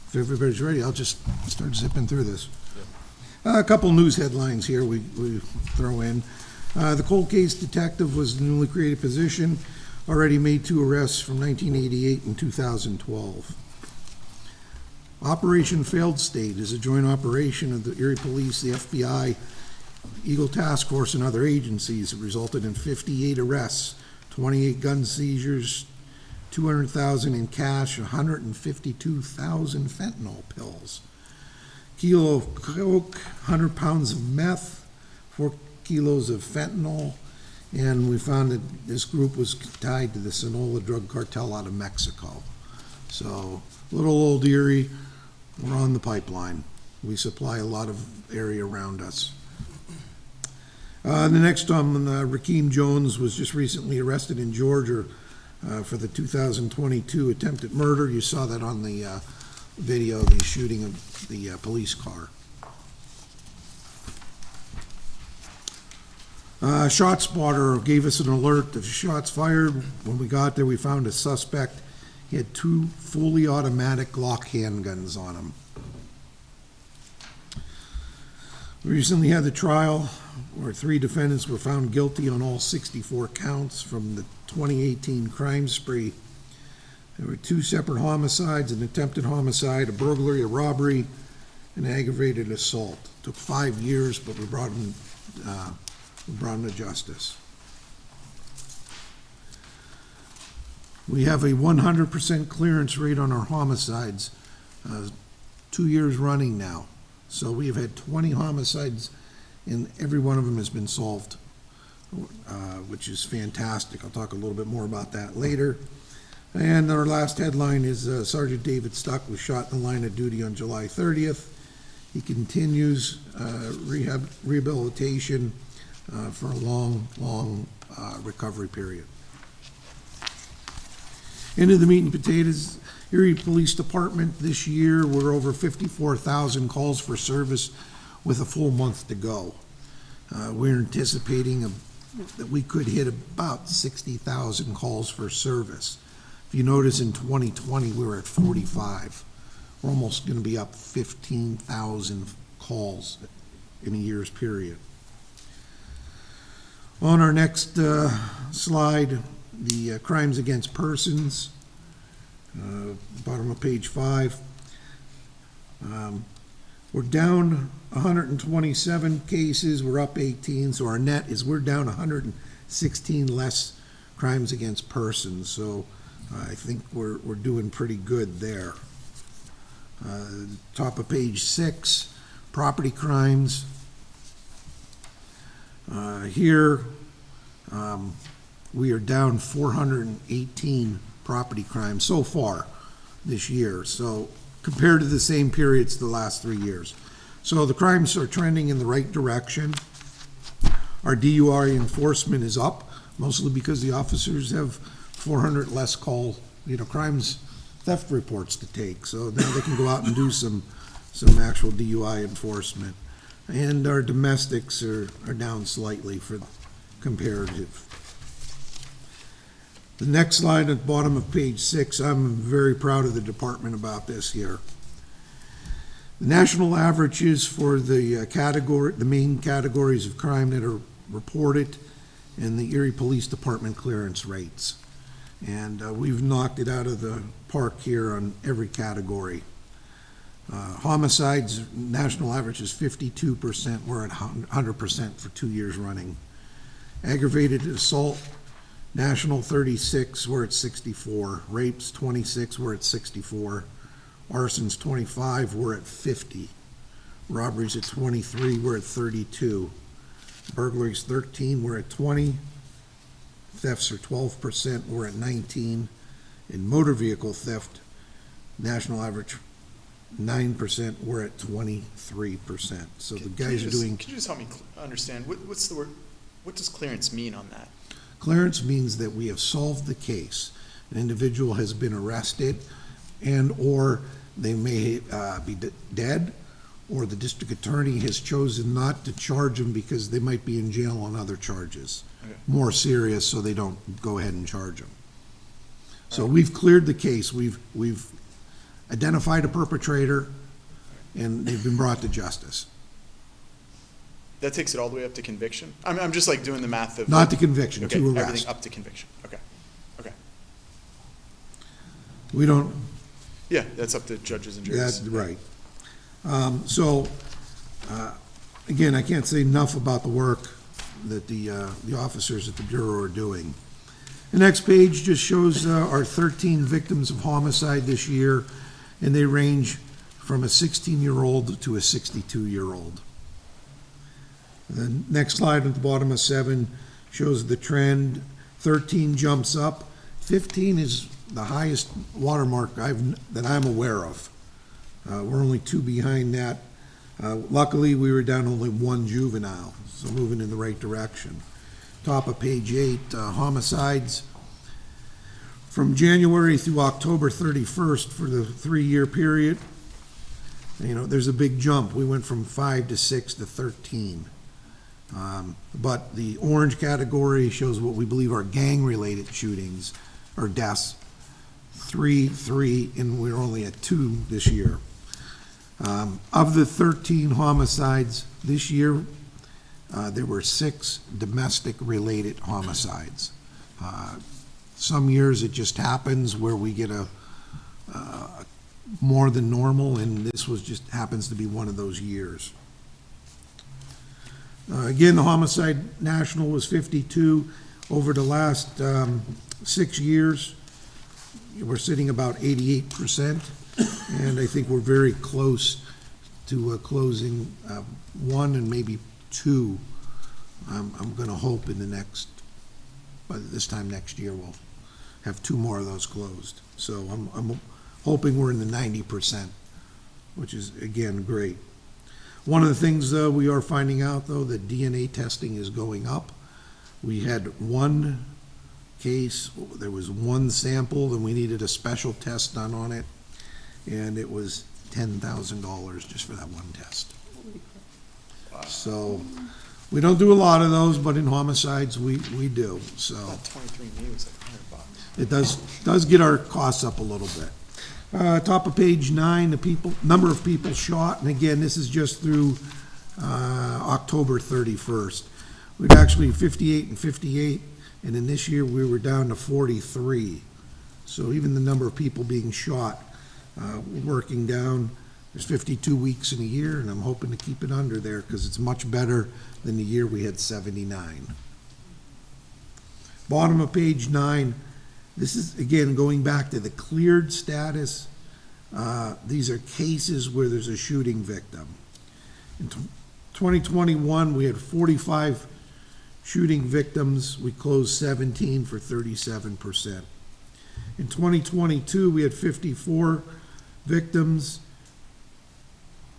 If everybody's ready, I'll just start zipping through this. A couple news headlines here we throw in. The cold case detective was the newly created position, already made 2 arrests from 1988 and 2012. Operation Failed State is a joint operation of the Erie Police, the FBI, Eagle Task Force, and other agencies. It resulted in 58 arrests, 28 gun seizures, 200,000 in cash, 152,000 fentanyl pills, kilo of coke, 100 pounds of meth, 4 kilos of fentanyl, and we found that this group was tied to the Sonora drug cartel out of Mexico. So, little old Erie, we're on the pipeline. We supply a lot of area around us. The next one, Rakeem Jones was just recently arrested in Georgia for the 2022 attempted murder. You saw that on the video, the shooting of the police car. ShotSpotter gave us an alert of shots fired. When we got there, we found a suspect. He had 2 fully automatic Glock handguns on him. We recently had the trial where 3 defendants were found guilty on all 64 counts from the 2018 crime spree. There were 2 separate homicides, an attempted homicide, a burglary, a robbery, and aggravated assault. Took 5 years, but we brought him to justice. We have a 100% clearance rate on our homicides, 2 years running now. So we have had 20 homicides, and every one of them has been solved, which is fantastic. I'll talk a little bit more about that later. And our last headline is Sergeant David Stuck was shot in the line of duty on July 30th. He continues rehabilitation for a long recovery period. Into the meat and potatoes. Erie Police Department this year, we're over 54,000 calls for service with a full month to go. We're anticipating that we could hit about 60,000 calls for service. If you notice, in 2020, we were at 45. We're almost going to be up 15,000 calls in a year's period. On our next slide, the crimes against persons, bottom of page 5. We're down 127 cases, we're up 18, so our net is we're down 116 less crimes against persons, so I think we're doing pretty good there. Top of page 6, property crimes. Here, we are down 418 property crimes so far this year, so compared to the same periods the last 3 years. So the crimes are trending in the right direction. Our DUI enforcement is up, mostly because the officers have 400 less crimes, theft reports to take, so now they can go out and do some actual DUI enforcement. And our domestics are down slightly for comparative. The next slide at the bottom of page 6, I'm very proud of the department about this here. The national averages for the main categories of crime that are reported, and the Erie Police Department clearance rates. And we've knocked it out of the park here on every category. Homicides, national average is 52%. We're at 100% for 2 years running. Aggravated assault, national 36, we're at 64. Rapes 26, we're at 64. Arsons 25, we're at 50. Robberies at 23, we're at 32. Burglaries 13, we're at 20. Thefts are 12%, we're at 19. In motor vehicle theft, national average 9%, we're at 23%. So the guys are doing. Can you just help me understand, what's the word, what does clearance mean on that? Clearance means that we have solved the case. An individual has been arrested, and/or they may be dead, or the district attorney has chosen not to charge them because they might be in jail on other charges. Okay. More serious, so they don't go ahead and charge them. So we've cleared the case. We've identified a perpetrator, and they've been brought to justice. That takes it all the way up to conviction? I'm just like doing the math of. Not to conviction, Okay, to arrest. everything up to conviction, okay. We don't, Yeah, that's up to judges and juries. that's right. Again, I can't say enough about the work that the officers at the Bureau are doing. The next page just shows our 13 victims of homicide this year, and they range from a 16-year-old to a 62-year-old. The next slide at the bottom of 7 shows the trend. 13 jumps up. 15 is the highest watermark that I'm aware of. We're only 2 behind that. Luckily, we were down only 1 juvenile, so moving in the right direction. Top of page 8, homicides. From January through October 31st for the 3-year period, there's a big jump. We went from 5 to 6 to 13. But the orange category shows what we believe are gang-related shootings or deaths. 3, and we're only at 2 this year. Of the 13 homicides this year, there were 6 domestic-related homicides. Some years it just happens where we get more than normal, and this was just, happens to be one of those years. Again, the homicide national was 52. Over the last 6 years, we're sitting about 88%, and I think we're very close to closing one and maybe two. I'm going to hope in the next, by this time next year, we'll have 2 more of those closed. So I'm hoping we're in the 90%, which is, again, great. One of the things we are finding out, though, that DNA testing is going up. We had one case, there was one sample, and we needed a special test done on it, and it was $10,000 just for that one test. So, we don't do a lot of those, but in homicides, we do, so. That 23andMe was like $100. It does get our costs up a little bit. Top of page 9, the number of people shot, and again, this is just through October 31st. We'd actually 58 and 58, and in this year, we were down to 43. So even the number of people being shot, working down. There's 52 weeks in a year, and I'm hoping to keep it under there, because it's much better than the year we had 79. Bottom of page 9, this is, again, going back to the cleared status. These are cases where there's a shooting victim. In 2021, we had 45 shooting victims. We closed 17 for 37%. In 2022, we had 54 victims.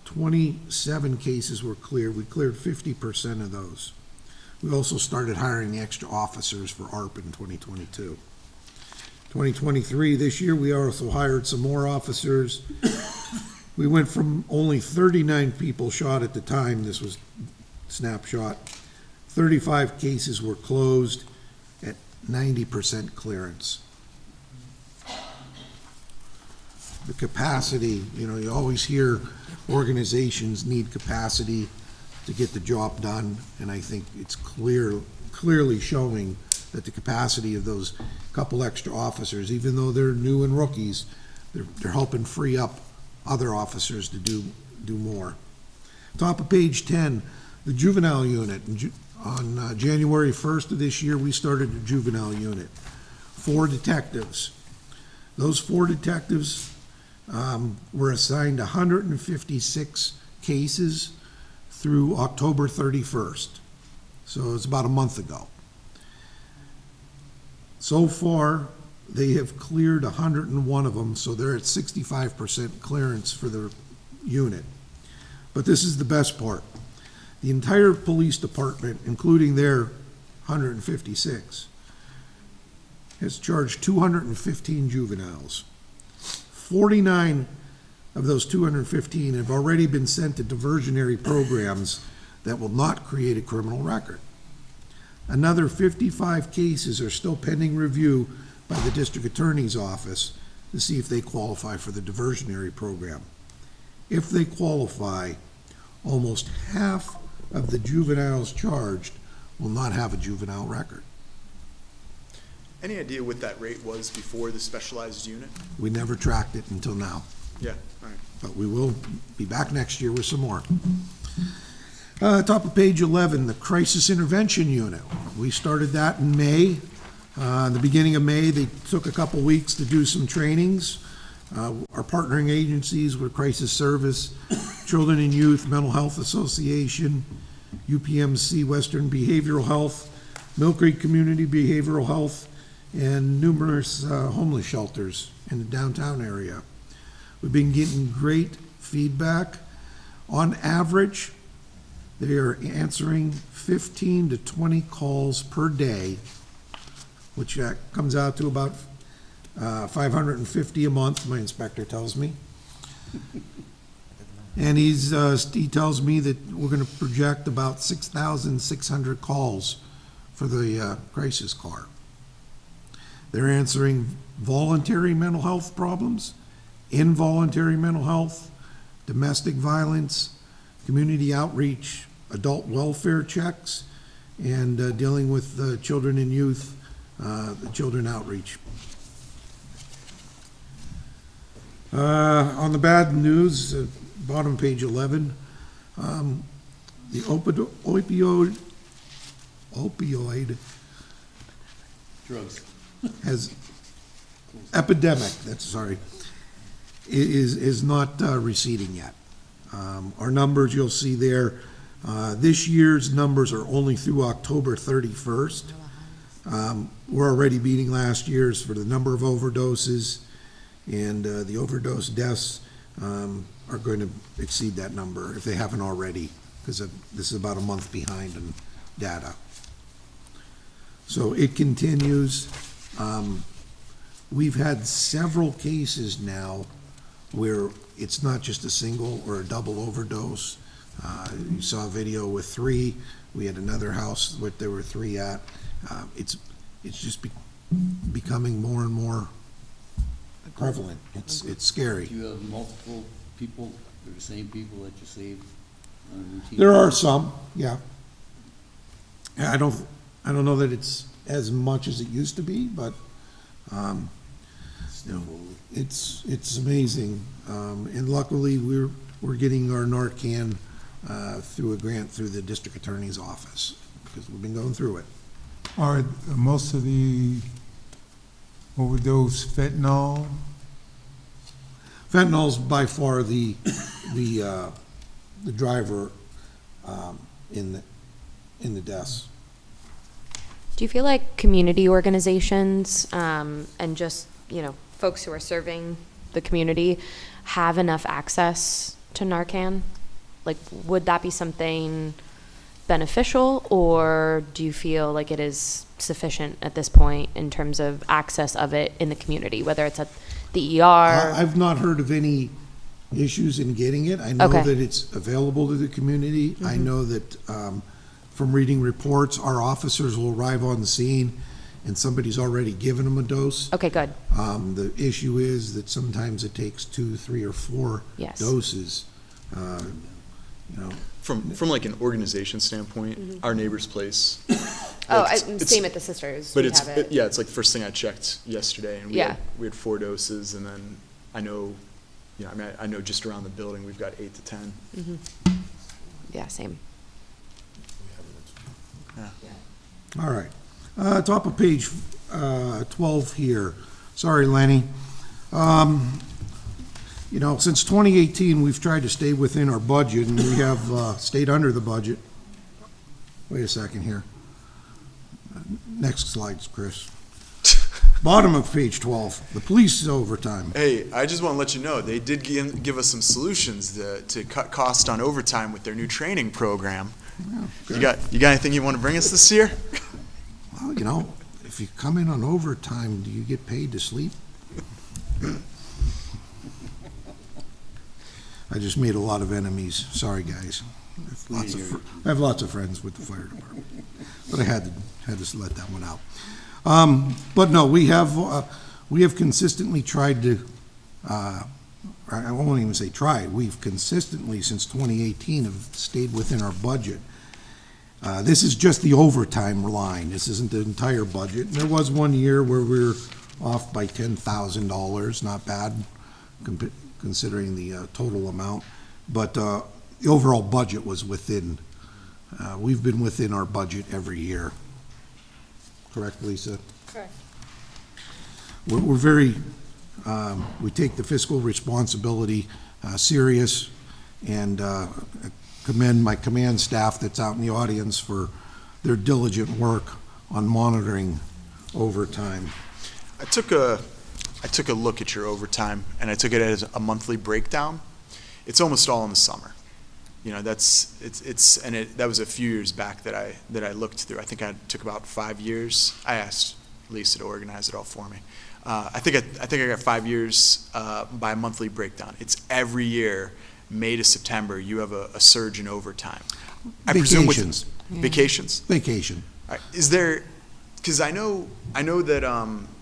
27 cases were cleared. We cleared 50% of those. We also started hiring the extra officers for ARP in 2022. 2023, this year, we also hired some more officers. We went from only 39 people shot at the time, this was snapshot. 35 cases were closed at 90% clearance. The capacity, you always hear organizations need capacity to get the job done, and I think it's clearly showing that the capacity of those couple extra officers, even though they're new and rookies, they're helping free up other officers to do more. Top of page 10, the juvenile unit. On January 1st of this year, we started a juvenile unit. 4 detectives. Those 4 detectives were assigned 156 cases through October 31st. So it's about a month ago. So far, they have cleared 101 of them, so they're at 65% clearance for their unit. But this is the best part. The entire police department, including their 156, has charged 215 juveniles. 49 of those 215 have already been sent to diversionary programs that will not create a criminal record. Another 55 cases are still pending review by the district attorney's office to see if they qualify for the diversionary program. If they qualify, almost half of the juveniles charged will not have a juvenile record. Any idea what that rate was before the specialized unit? We never tracked it until now, Yeah, all right. but we will be back next year with some more. Top of page 11, the Crisis Intervention Unit. We started that in May. In the beginning of May, they took a couple weeks to do some trainings. Our partnering agencies were Crisis Service, Children and Youth Mental Health Association, UPMC Western Behavioral Health, Mill Creek Community Behavioral Health, and numerous homeless shelters in the downtown area. We've been getting great feedback. On average, they are answering 15 to 20 calls per day, which comes out to about 550 a month, my inspector tells me. And he tells me that we're going to project about 6,600 calls for the crisis car. They're answering voluntary mental health problems, involuntary mental health, domestic violence, community outreach, adult welfare checks, and dealing with children and youth, the children outreach. On the bad news, bottom page 11, the opioid Drugs. has epidemic, is not receding yet. Our numbers, you'll see there, this year's numbers are only through October 31st. We're already beating last year's for the number of overdoses, and the overdose deaths are going to exceed that number if they haven't already, because this is about a month behind in data. So it continues. We've had several cases now where it's not just a single or a double overdose. You saw a video with 3. We had another house where there were 3 at. It's just becoming more and more prevalent. It's scary. Do you have multiple people, or the same people that you saved on a routine? There are some, yeah. I don't know that it's as much as it used to be, but, you know, it's amazing. And luckily, we're getting our Narcan, through a grant through the district attorney's office, because we've been going through it. Are most of the overdose fentanyl? Fentanyl's by far the driver, in the deaths. Do you feel like community organizations, and just, folks who are serving the community have enough access to Narcan? Like, would that be something beneficial, or do you feel like it is sufficient at this point in terms of access of it in the community, whether it's at the ER? I've not heard of any issues in getting it. I know Okay. that it's available to the community. I know that, from reading reports, our officers will arrive on the scene and somebody's already given them a dose. Okay, good. The issue is that sometimes it takes 2, 3, or 4 Yes. doses. From like an organization standpoint, our neighbor's place. Same at the sisters. But We it's, have it. yeah, it's like the first thing I checked yesterday, and Yeah. we had 4 doses, and then I know, I know just around the building, we've got 8 to 10. Yeah, same. All right. Top of page 12 here. Sorry, Lenny. Since 2018, we've tried to stay within our budget, and we have stayed under the budget. Wait a second here. Next slides, Chris. Bottom of page 12, the police overtime. Hey, I just want to let you know, they did give us some solutions to cut cost on overtime with their new training program. Yeah, You good. got anything you want to bring us this year? Well, if you come in on overtime, do you get paid to sleep? I just made a lot of enemies. Sorry, guys. I have lots of friends with the fire department, but I had to let that one out. But no, we have consistently tried to, I won't even say tried, we've consistently, since 2018, have stayed within our budget. This is just the overtime line. This isn't the entire budget. And there was one year where we were off by $10,000, not bad, considering the total amount. But the overall budget was within, we've been within our budget every year. Correct, Lisa? Correct. We're very, we take the fiscal responsibility serious, and commend my command staff that's out in the audience for their diligent work on monitoring overtime. I took a look at your overtime, and I took it as a monthly breakdown. It's almost all in the summer. That was a few years back that I looked through. I think it took about 5 years. I asked Lisa to organize it all for me. I think I got 5 years by monthly breakdown. It's every year, May to September, you have a surge in overtime. I presume Vacations. Vacations? Vacation. All right. Is there, because I know that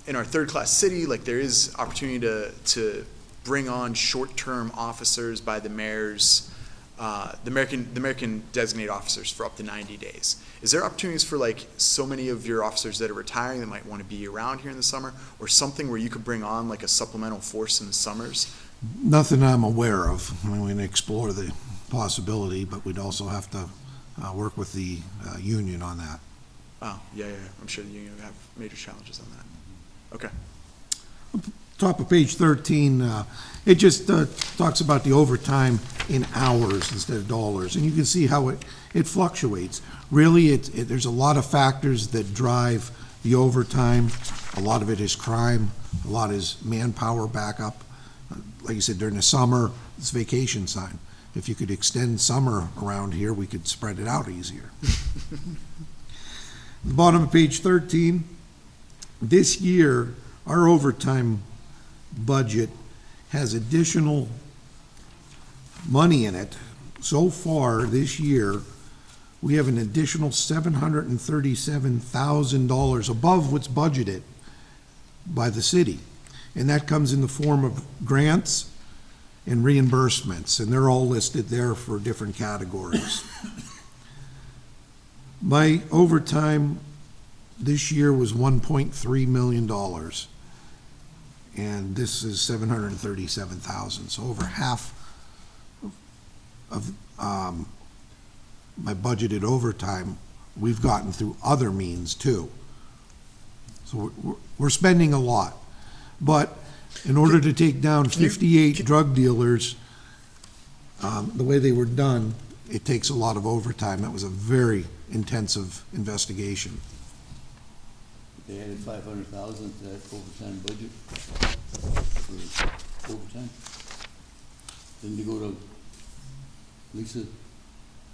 in our third-class city, like, there is opportunity to bring on short-term officers by the mayor's, the American designated officers for up to 90 days. Is there opportunities for, like, so many of your officers that are retiring that might want to be around here in the summer, or something where you could bring on, like, a supplemental force in the summers Nothing I'm aware of. I mean, we can explore the possibility, but we'd also have to work with the union on that. Oh, yeah, I'm sure the union would have major challenges on that. Okay. Top of page 13, it just talks about the overtime in hours instead of dollars, and you can see how it fluctuates. Really, there's a lot of factors that drive the overtime. A lot of it is crime, a lot is manpower backup. Like you said, during the summer, it's vacation time. If you could extend summer around here, we could spread it out easier. The bottom of page 13, this year, our overtime budget has additional money in it. So far this year, we have an additional $737,000 above what's budgeted by the city. And that comes in the form of grants and reimbursements, and they're all listed there for different categories. My overtime this year was $1.3 million. And this is $737,000, so over half of my budgeted overtime we've gotten through other means too. So we're spending a lot, but in order to take down 58 drug dealers, the way they were done, it takes a lot of overtime. That was a very intensive investigation. They added 500,000 to that overtime budget for overtime. Didn't they go to, Lisa,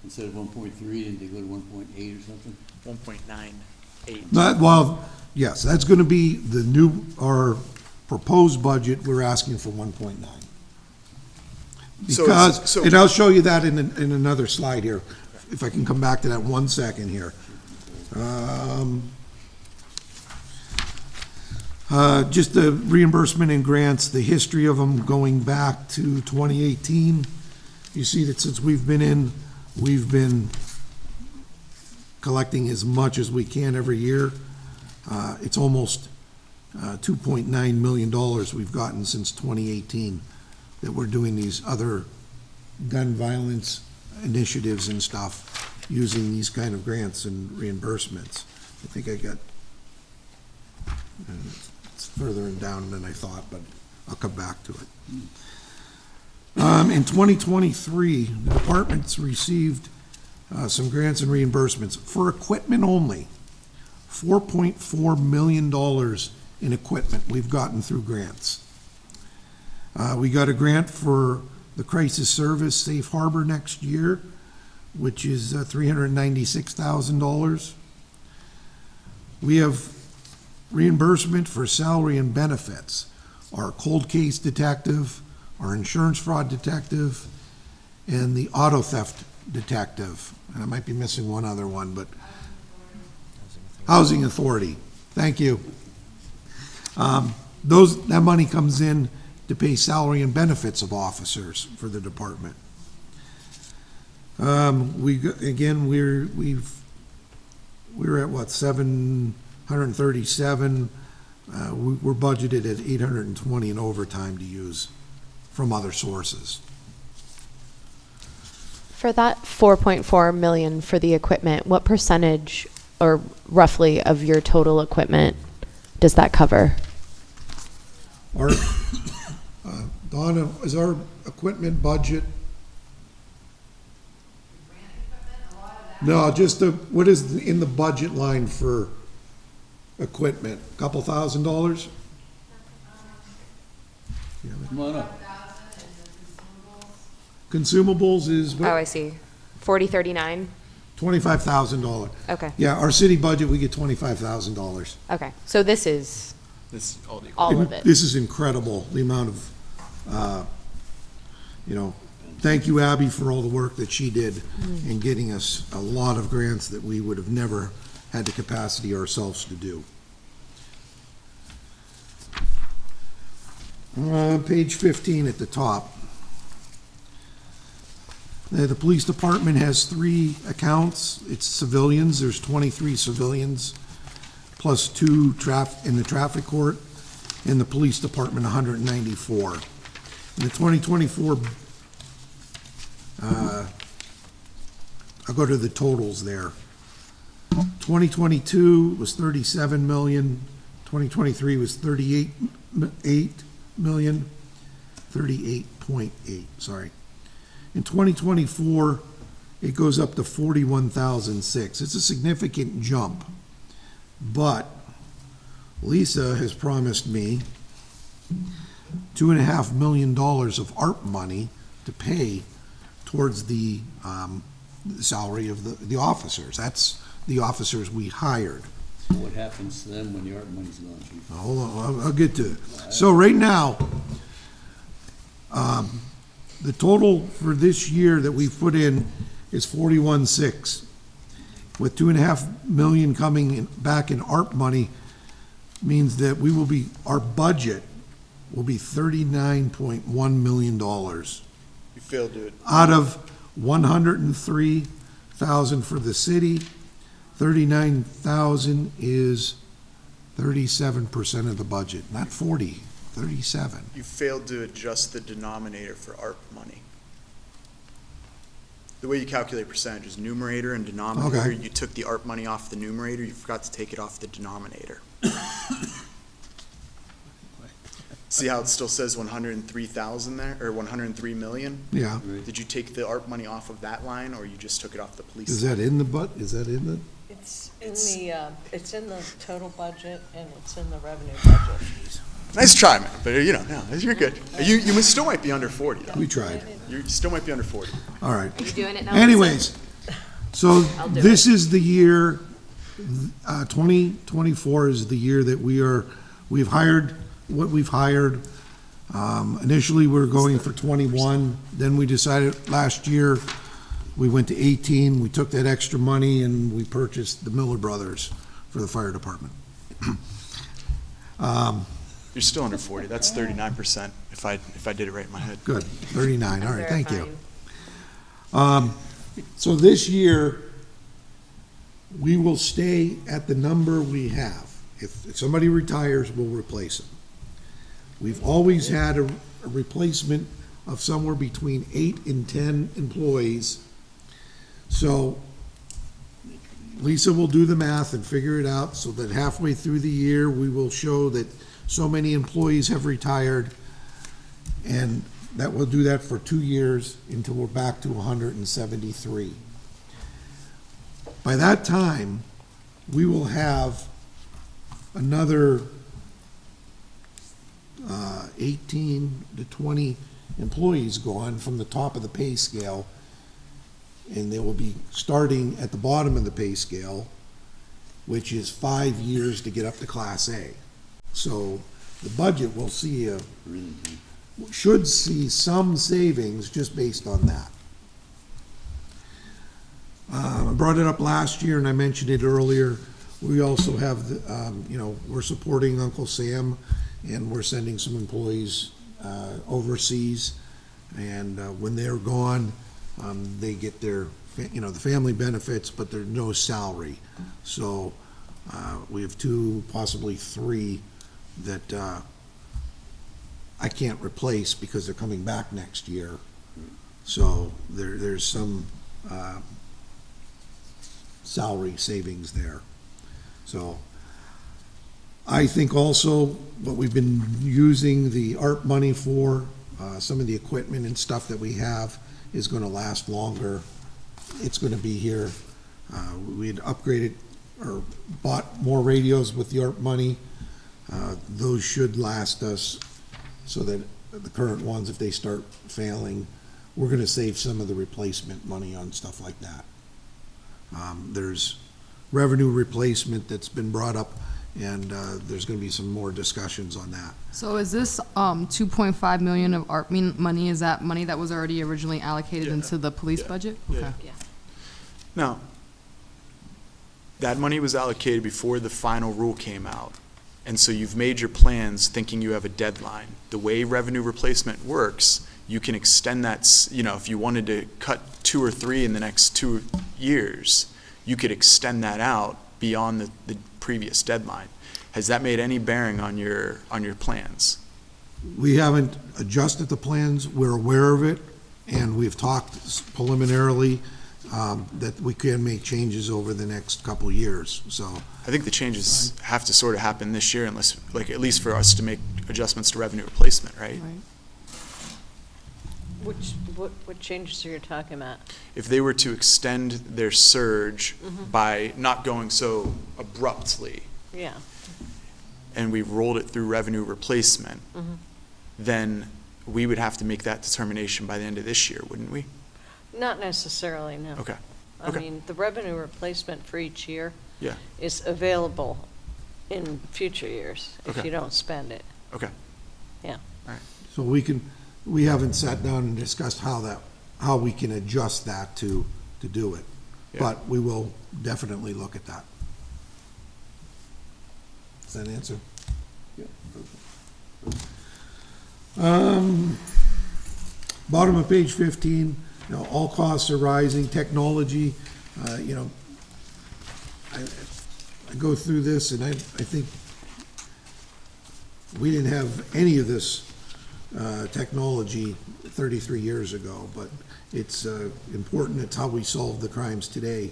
instead of 1.3, didn't they go to 1.8 or something? 1.98. Well, yes, that's gonna be the new, our proposed budget, we're asking for 1.9. Because, and I'll show you that in another slide here, if I can come back to that 1 second here. Just the reimbursement and grants, the history of them going back to 2018. You see that since we've been collecting as much as we can every year. It's almost $2.9 million we've gotten since 2018 that we're doing these other gun violence initiatives and stuff using these kind of grants and reimbursements. I think I got, it's further down than I thought, but I'll come back to it. In 2023, the departments received some grants and reimbursements for equipment only. $4.4 million in equipment we've gotten through grants. We got a grant for the crisis service safe harbor next year, which is $396,000. We have reimbursement for salary and benefits. Our cold case detective, our insurance fraud detective, and the auto theft detective. And I might be missing one other one, but Housing Authority. Thank you. That money comes in to pay salary and benefits of officers for the department. We're at what, 737. We're budgeted at 820 in overtime to use from other sources. For that 4.4 million for the equipment, what percentage or roughly of your total equipment does that cover? Our, Donna, is our equipment budget? No, just what is in the budget line for equipment? Couple $1,000? Come on up. Consumables is Oh, I see. 4039? $25,000. Okay. Yeah, our city budget, we get $25,000. Okay. So this is This is all the all And of it. This is incredible, the amount of, thank you, Abby, for all the work that she did in getting us a lot of grants that we would have never had the capacity ourselves to do. Page 15 at the top. The police department has 3 accounts. It's civilians. There's 23 civilians, plus 2 in the traffic court. In the police department, 194. In the 2024, I'll go to the totals there. 2022 was 37 million, 2023 was 38.8, sorry. In 2024, it goes up to 41,006. It's a significant jump, but Lisa has promised me $2.5 million of ARP money to pay towards the salary of the officers. That's the officers we hired. What happens to them when the art money's gone, Chief? Now, hold on, I'll get to it. So right now, the total for this year that we've put in is 41.6. With $2.5 million coming back in ARP money, means that we will be, our budget will be $39.1 million. You failed to. Out of 103,000 for the city, 39,000 is 37% of the budget, not 40, 37. You failed to adjust the denominator for ARP money. The way you calculate percentage is numerator and denominator. Okay. You took the ARP money off the numerator, you forgot to take it off the denominator. See how it still says 103,000 there, or 103 million? Yeah. Did you take the ARP money off of that line, or you just took it off the police? Is line? that in the is that in the? It's in the total budget and it's in the revenue budget. Nice try, man, but no, you're good. You still might be under 40, though. We tried. You still might be under 40. All right. Are you doing it now? Anyways, so I'll do this is the year, 2024 is the year that we've hired what we've hired. Initially, we were going for 21, then we decided last year, we went to 18, we took that extra money and we purchased the Miller Brothers for the fire department. You're still under 40. That's 39% if I did it right in my head. Good, 39, all right, thank you. Verifying. So this year, we will stay at the number we have. If somebody retires, we'll replace them. We've always had a replacement of somewhere between 8 and 10 employees. So Lisa will do the math and figure it out so that halfway through the year, we will show that so many employees have retired, and that will do that for 2 years until we're back to 173. By that time, we will have another 18 to 20 employees gone from the top of the pay scale, and they will be starting at the bottom of the pay scale, which is 5 years to get up to Class A. So the budget will see should see some savings just based on that. I brought it up last year and I mentioned it earlier. We also have, we're supporting Uncle Sam, and we're sending some employees overseas. And when they're gone, they get their, the family benefits, but there's no salary. So we have 2, possibly 3 that I can't replace because they're coming back next year. So there's some salary savings there. So I think also what we've been using the ARP money for, some of the equipment and stuff that we have is going to last longer. It's going to be here. We had upgraded or bought more radios with the ARP money. Those should last us so that the current ones, if they start failing, we're going to save some of the replacement money on stuff like that. There's revenue replacement that's been brought up, and there's going to be some more discussions on that. So is this 2.5 million of ARP money, is that money that was already originally allocated Yeah. into the police Yeah. budget? Yeah. Okay. Yeah. Now, that money was allocated before the final rule came out. And so you've made your plans thinking you have a deadline. The way revenue replacement works, you can extend that, if you wanted to cut 2 or 3 in the next 2 years, you could extend that out beyond the previous deadline. Has that made any bearing on your plans? we haven't adjusted the plans, we're aware of it, and we've talked preliminarily that we can make changes over the next couple of years, so. I think the changes have to sort of happen this year unless, like, at least for us to make adjustments to revenue replacement, right? What changes are you talking about? If they were to extend their surge by not going so abruptly, Yeah. and we rolled it through revenue replacement, then we would have to make that determination by the end of this year, wouldn't we? Not necessarily, no. Okay. I Okay. mean, the revenue replacement for each year Yeah. is available in future years if Okay. you don't spend it. Okay. Yeah. So we haven't sat down and discussed how we can adjust that to do it. Yeah. But we will definitely look at that. Does that answer? Bottom of page 15, all costs are rising, technology, I go through this and I think we didn't have any of this technology 33 years ago, but it's important. It's how we solve the crimes today.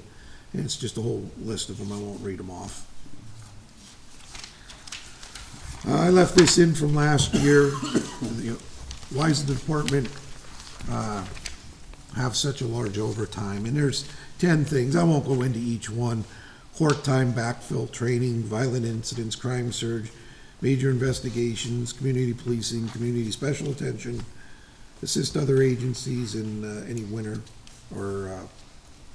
And it's just a whole list of them. I won't read them off. I left this in from last year. Why does the department have such a large overtime? And there's 10 things. I won't go into each one. Court time, backfill, training, violent incidents, crime surge, major investigations, community policing, community special attention, assist other agencies in any winter or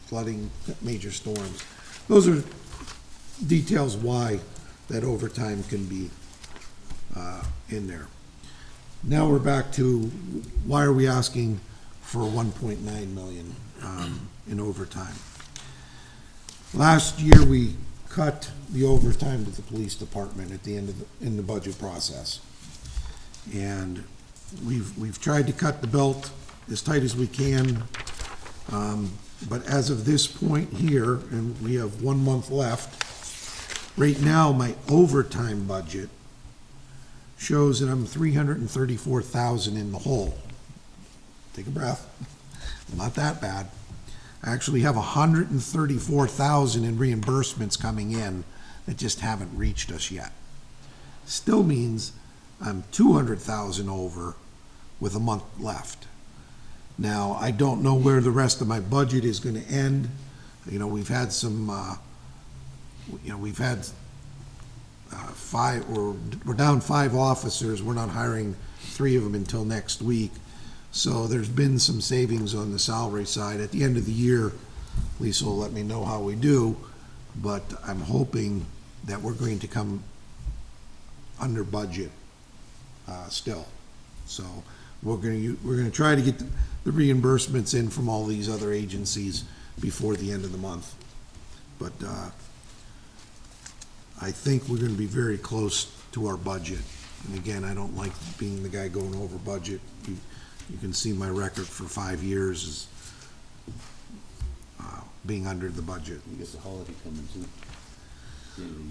flooding, major storms. Those are details why that overtime can be in there. Now we're back to why are we asking for 1.9 million in overtime? Last year, we cut the overtime to the police department at the end of in the budget process. And we've tried to cut the belt as tight as we can. But as of this point here, and we have 1 month left, right now, my overtime budget shows that I'm 334,000 in the hole. Take a breath. Not that bad. I actually have 134,000 in reimbursements coming in that just haven't reached us yet. Still means I'm 200,000 over with a month left. Now, I don't know where the rest of my budget is going to end. We've had some, we've had we're down 5 officers. We're not hiring 3 of them until next week. So there's been some savings on the salary side. At the end of the year, Lisa will let me know how we do, but I'm hoping that we're going to come under budget still. So we're going to try to get the reimbursements in from all these other agencies before the end of the month. But I think we're going to be very close to our budget. And again, I don't like being the guy going over budget. You can see my record for 5 years is being under the budget. I guess the holiday coming too.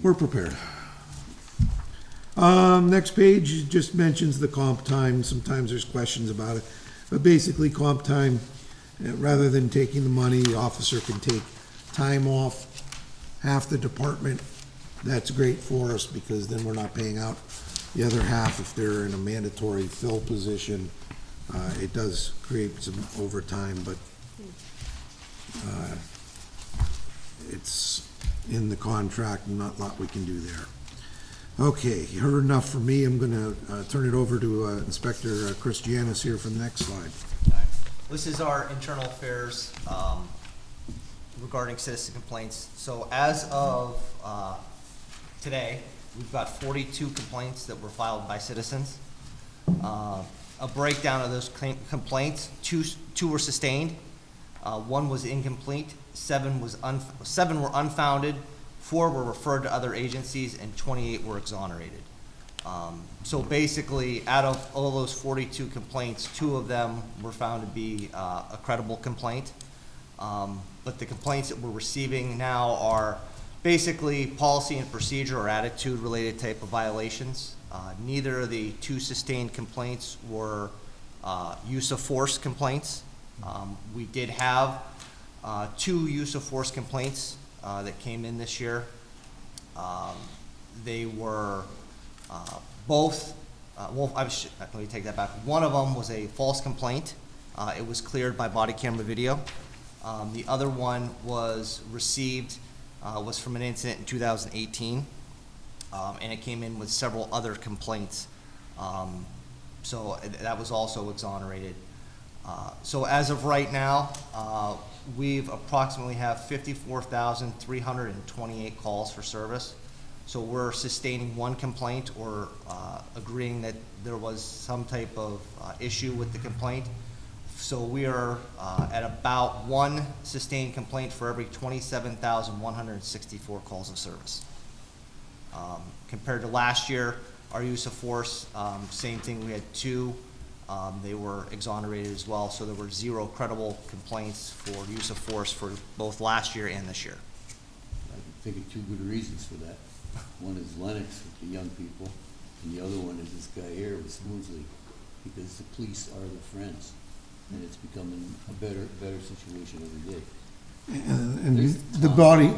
We're prepared. Next page just mentions the comp time. Sometimes there's questions about it. But basically, comp time, rather than taking the money, the officer can take time off. Half the department, that's great for us because then we're not paying out the other half if they're in a mandatory fill position. It does create some overtime, but it's in the contract and not a lot we can do there. Okay, you heard enough from me. I'm going to turn it over to Inspector Chris Giannis here for the next slide. This is our internal affairs regarding citizen complaints. So as of today, we've got 42 complaints that were filed by citizens. A breakdown of those complaints, two were sustained, 1 was incomplete, 7 were unfounded, 4 were referred to other agencies, and 28 were exonerated. So basically, out of all those 42 complaints, 2 of them were found to be a credible complaint. But the complaints that we're receiving now are basically policy and procedure or attitude related type of violations. Neither of the two sustained complaints were use of force complaints. We did have two use of force complaints that came in this year. They were both, let me take that back. One of them was a false complaint. It was cleared by body camera video. The other one was received, was from an incident in 2018, and it came in with several other complaints. So that was also exonerated. So as of right now, we've approximately have 54,328 calls for service. So we're sustaining one complaint or agreeing that there was some type of issue with the complaint. So we are at about one sustained complaint for every 27,164 calls of service. Compared to last year, our use of force, same thing, we had two. They were exonerated as well, so there were 0 credible complaints for use of force for both last year and this year. I can think of two good reasons for that. One is Lennox with the young people, and the other one is this guy here with Smoothly, because the police are the friends, and it's becoming a better situation every day. And the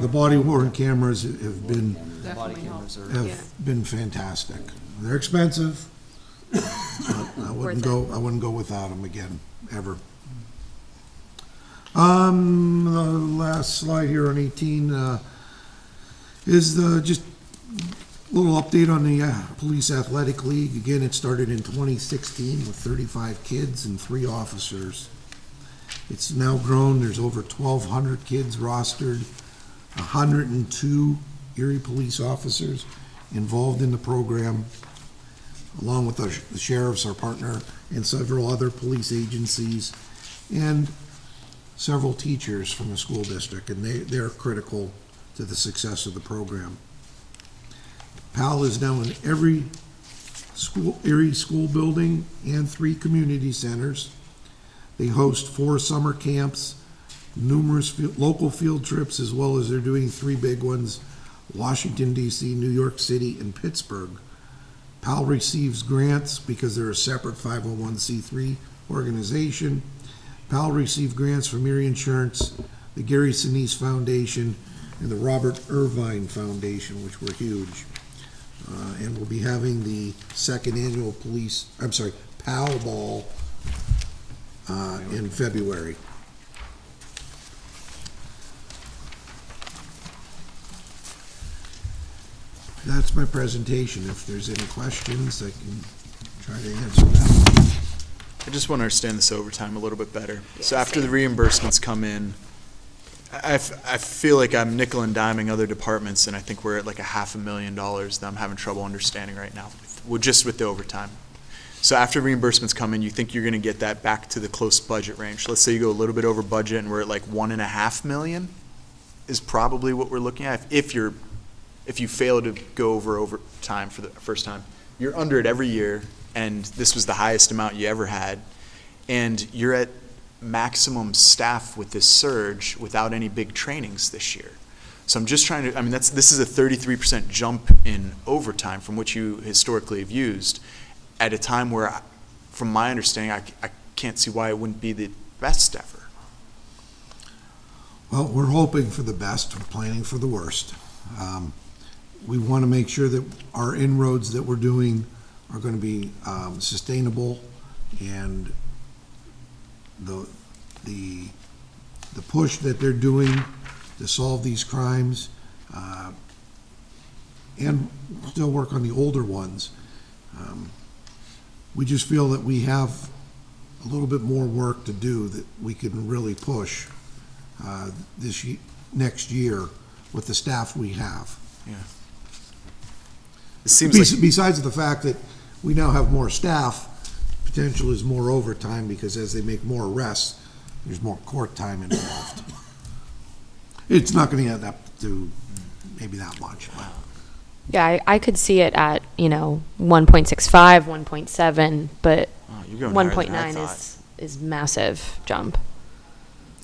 body worn cameras have been, The body cameras are. have been fantastic. They're expensive. I wouldn't go without them again, ever. The last slide here on 18 is just a little update on the Police Athletic League. Again, it started in 2016 with 35 kids and 3 officers. It's now grown. There's over 1,200 kids rostered, 102 Erie police officers involved in the program, along with the sheriffs, our partner, and several other police agencies, and several teachers from the school district, and they're critical to the success of the program. PAL is now in every Erie school building and 3 community centers. They host 4 summer camps, numerous local field trips, as well as they're doing 3 big ones, Washington, D.C., New York City, and Pittsburgh. PAL receives grants because they're a separate 501c3 organization. PAL received grants from Erie Insurance, the Gary Sinise Foundation, and the Robert Irvine Foundation, which were huge. And we'll be having the 2nd annual PAL Ball in February. That's my presentation. If there's any questions, I can try to answer them. I just want to understand this overtime a little bit better. So after the reimbursements come in, I feel like I'm nickel and diming other departments, and I think we're at like $500,000 that I'm having trouble understanding right now, just with the overtime. So after reimbursements come in, you think you're going to get that back to the close budget range. Let's say you go a little bit over budget and we're at like $1.5 million is probably what we're looking at. If you fail to go over overtime for the first time, you're under it every year, and this was the highest amount you ever had, and you're at maximum staff with this surge without any big trainings this year. So I'm just trying to, this is a 33% jump in overtime from what you historically have used at a time where, from my understanding, I can't see why it wouldn't be the best ever. Well, we're hoping for the best, we're planning for the worst. We want to make sure that our inroads that we're doing are going to be sustainable, and the push that they're doing to solve these crimes, and still work on the older ones. We just feel that we have a little bit more work to do that we can really push next year with the staff we have. Yeah. It seems like, Besides the fact that we now have more staff, potential is more overtime, because as they make more arrests, there's more court time involved. It's not going to add up to maybe that much. Yeah, I could see it at, 1.65, 1.7, but you're going higher than I 1.9 thought. is massive jump.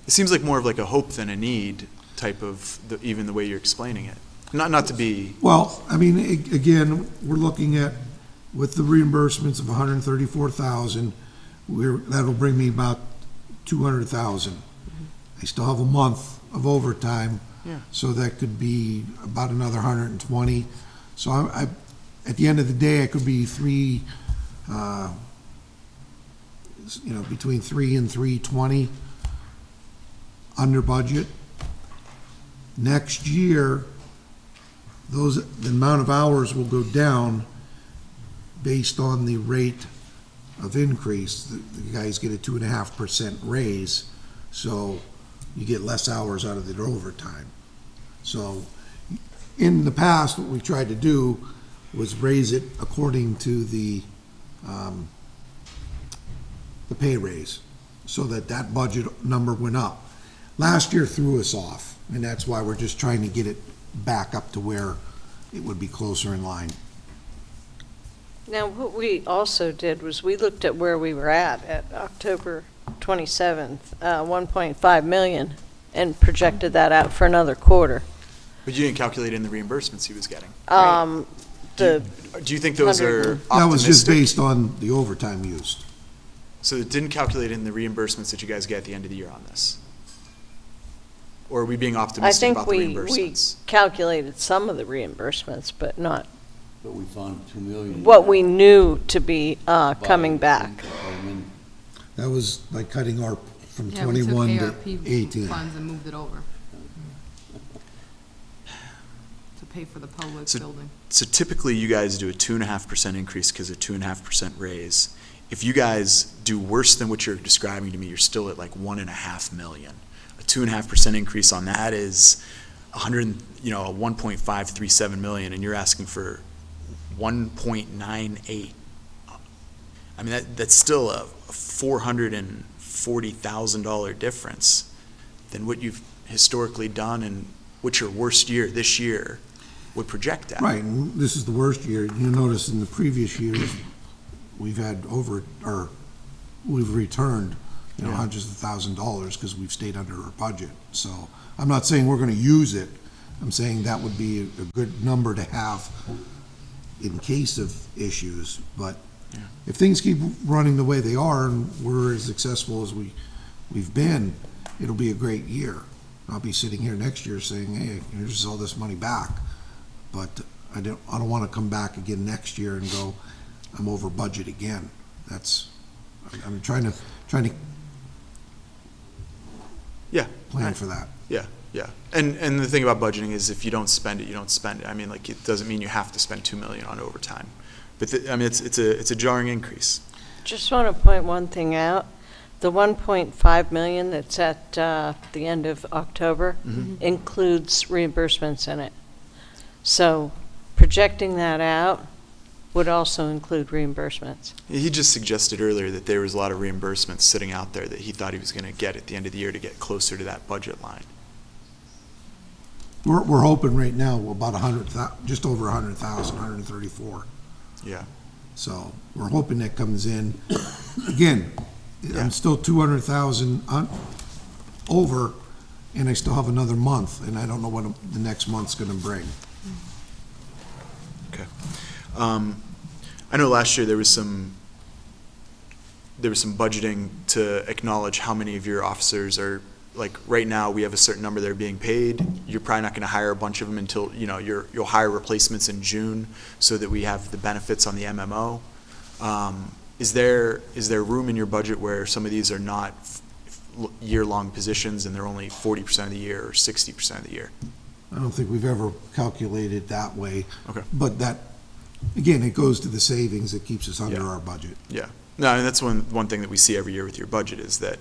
It seems like more of like a hope than a need type of, even the way you're explaining it. Not to be. Well, again, we're looking at with the reimbursements of $134,000, that'll bring me about $200,000. I still have a month of overtime, so that could be about another 120. So I, at the end of the day, I could be between 3 and 320 under budget. Next year, the amount of hours will go down based on the rate of increase. The guys get a 2.5% raise, so you get less hours out of their overtime. So in the past, what we tried to do was raise it according to the pay raise, so that budget number went up. Last year threw us off, and that's why we're just trying to get it back up to where it would be closer in line. Now, what we also did was we looked at where we were at October 27th, 1.5 million, and projected that out for another quarter. But you didn't calculate in the reimbursements he was getting. The Do you think those are optimistic? That was just based on the overtime used. So it didn't calculate in the reimbursements that you guys get at the end of the year on this? Or are we being I optimistic think about the we reimbursements? calculated some of the reimbursements, but not But we found 2 million. what we knew to be coming back. That was like cutting ARP from Yeah, we took 21 to ARP 18. funds and moved it over to pay for the public So- building. So typically, you guys do a 2.5% increase because of 2.5% raise. If you guys do worse than what you're describing to me, you're still at like 1.5 million. A 2.5% increase on that is 1.537 million, and you're asking for 1.98. I mean, that's still a $440,000 difference than what you've historically done and what your worst year this year would project at. Right, and this is the worst year. You'll notice in the previous years, we've returned, Yeah. hundreds of $1,000s because we've stayed under our budget. So I'm not saying we're going to use it. I'm saying that would be a good number to have in case of issues. But Yeah. if things keep running the way they are and we're as successful as we've been, it'll be a great year. I'll be sitting here next year saying, hey, here's all this money back. But I don't want to come back again next year and go, I'm over budget again. I'm trying to Yeah. plan for that. Yeah, yeah. And the thing about budgeting is if you don't spend it, you don't spend it. I mean, like, it doesn't mean you have to spend 2 million on overtime. But, I mean, it's a jarring increase. Just want to point one thing out. The 1.5 million that's at the end of October includes reimbursements in it. So projecting that out would also include reimbursements. He just suggested earlier that there was a lot of reimbursements sitting out there that he thought he was going to get at the end of the year to get closer to that budget line. We're hoping right now about just over 100,000, 134. Yeah. So we're hoping that comes in. Again, Yeah. I'm still 200,000 over, and I still have another month, and I don't know what the next month's going to bring. Okay. I know last year there was some budgeting to acknowledge how many of your officers are, like, right now, we have a certain number that are being paid. You're probably not going to hire a bunch of them until, you'll hire replacements in June so that we have the benefits on the MMO. Is there room in your budget where some of these are not year-long positions and they're only 40% of the year or 60% of the year? I don't think we've ever calculated that way. Okay. But that, again, it goes to the savings that keeps us under Yeah. our budget. Yeah. No, and that's one thing that we see every year with your budget is that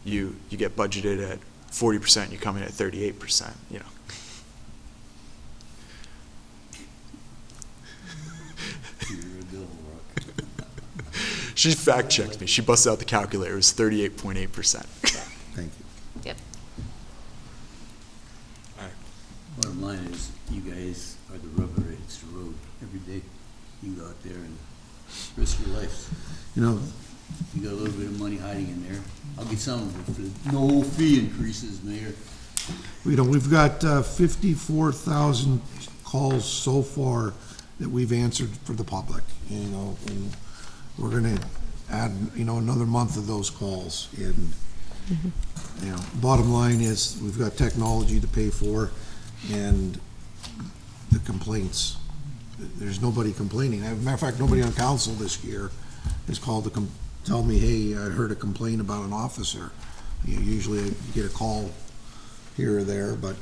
you get budgeted at 40%, you come in at 38%, She fact-checked me. She busted out the calculator. It was 38.8%. Thank you. Yep. Bottom line is, you guys are the rubber that hits the road every day. You go out there and risk your lives. You know, You got a little bit of money hiding in there. I'll get some of it for the no fee increases, Mayor. we've got 54,000 calls so far that we've answered for the public, and we're gonna add, another month of those calls, and, bottom line is, we've got technology to pay for, and the complaints, there's nobody complaining. As a matter of fact, nobody on council this year has called to tell me, hey, I heard a complaint about an officer. Usually you get a call here or there, but,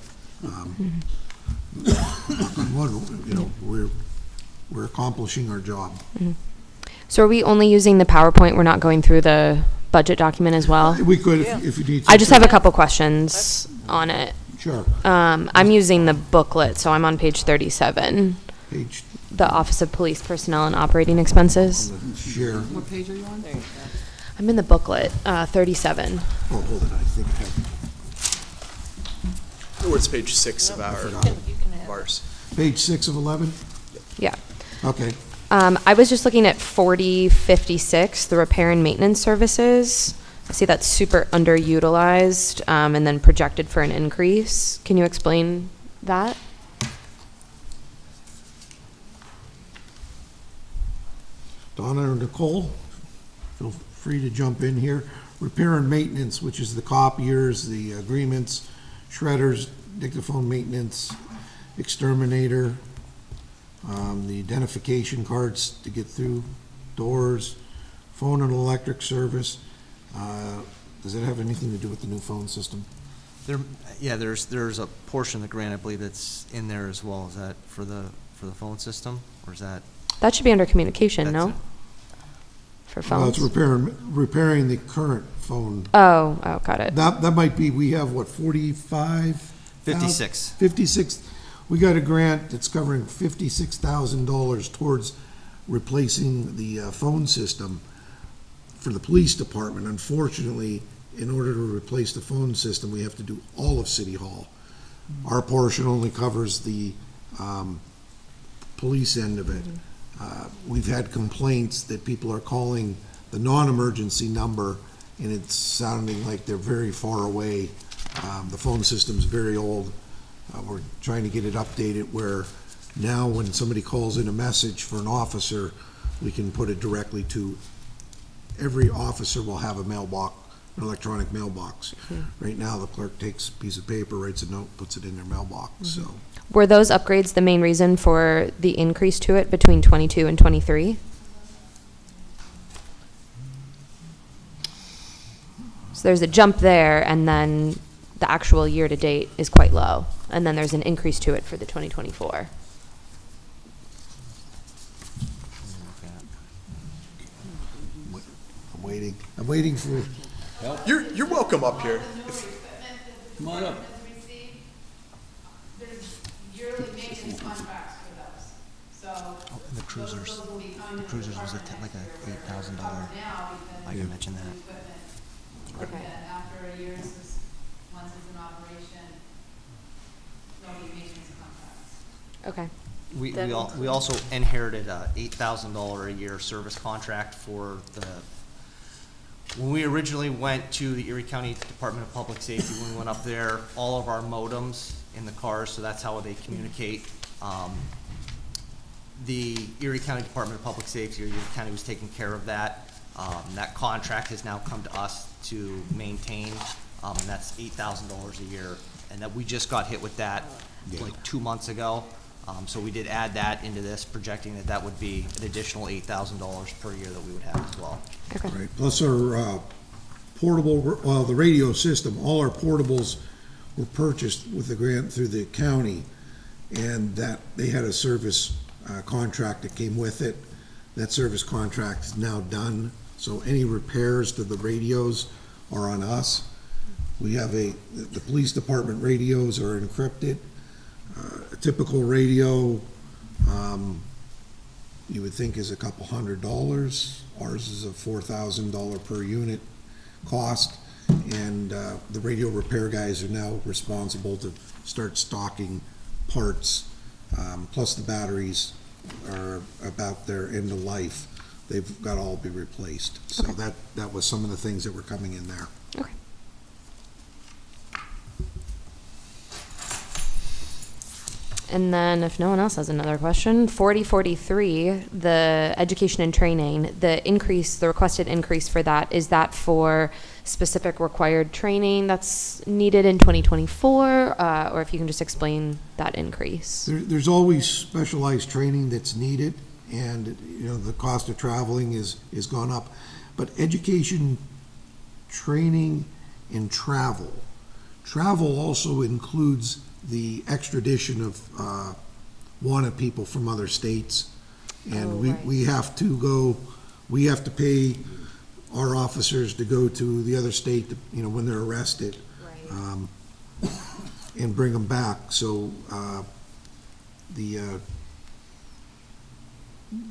we're accomplishing our job. So are we only using the PowerPoint? We're not going through the budget document as well? We could, if you need. I just have a couple questions on it. Sure. I'm using the booklet, so I'm on page 37, Page, the Office of Police Personnel and Operating Expenses. share. What page are you on? I'm in the booklet, 37. Oh, hold it, I think I have. Towards page 6 of ours. Page 6 of 11? Yeah. Okay. I was just looking at 4056, the repair and maintenance services. I see that's super underutilized, and then projected for an increase. Can you explain that? Donna or Nicole, feel free to jump in here. Repair and maintenance, which is the copiers, the agreements, shredders, dictaphone maintenance, exterminator, the identification cards to get through doors, phone and electric service. Does it have anything to do with the new phone system? There's a portion of the grant, I believe, that's in there as well. Is that for the phone system, or is that? That should be under communication, That's no? it. For Well, it's phones? repairing the current phone. Oh, got it. That might be, we have what, 45? 56. 56, we got a grant that's covering $56,000 towards replacing the phone system for the police department. Unfortunately, in order to replace the phone system, we have to do all of City Hall. Our portion only covers the police end of it. We've had complaints that people are calling the non-emergency number, and it's sounding like they're very far away. The phone system's very old. We're trying to get it updated where now when somebody calls in a message for an officer, we can put it directly to, every officer will have a mailbox, an electronic mailbox. Right now, the clerk takes a piece of paper, writes a note, puts it in their mailbox, so. Were those upgrades the main reason for the increase to it between 22 and 23? So there's a jump there, and then the actual year-to-date is quite low, and then there's an increase to it for the 2024. I'm waiting for, You're welcome up here. Come on up. There's yearly maintenance contracts for those, so. The cruisers was like a $8,000. I can mention that. Okay. After a year, once it's in operation, there'll be maintenance contracts. Okay. We also inherited a $8,000 a year service contract for when we originally went to the Erie County Department of Public Safety, when we went up there, all of our modems in the cars, so that's how they communicate. The Erie County Department of Public Safety, or Erie County, was taking care of that. That contract has now come to us to maintain, and that's $8,000 a year. And that we just got hit with that like 2 months ago. So we did add that into this, projecting that would be an additional $8,000 per year that we would have as well. Okay. right, plus our portable, well, the radio system, all our portables were purchased with the grant through the county, and that, they had a service contract that came with it. That service contract is now done, so any repairs to the radios are on us. We have the police department radios are encrypted. A typical radio, you would think is a couple $100. Ours is a $4,000 per unit cost, and the radio repair guys are now responsible to start stocking parts, plus the batteries are about their end of life. They've got to all be replaced. So that was some of the things that were coming in there. Okay. And then if no one else has another question, 4043, the education and training, the increase, the requested increase for that, is that for specific required training that's needed in 2024? Or if you can just explain that increase. There's always specialized training that's needed, and, you know, the cost of traveling is gone up. But education, training, and travel. Travel also includes the extradition of wanted people from other states. And we have to pay our officers to go to the other state, you know, when they're arrested. Right. And bring them back. So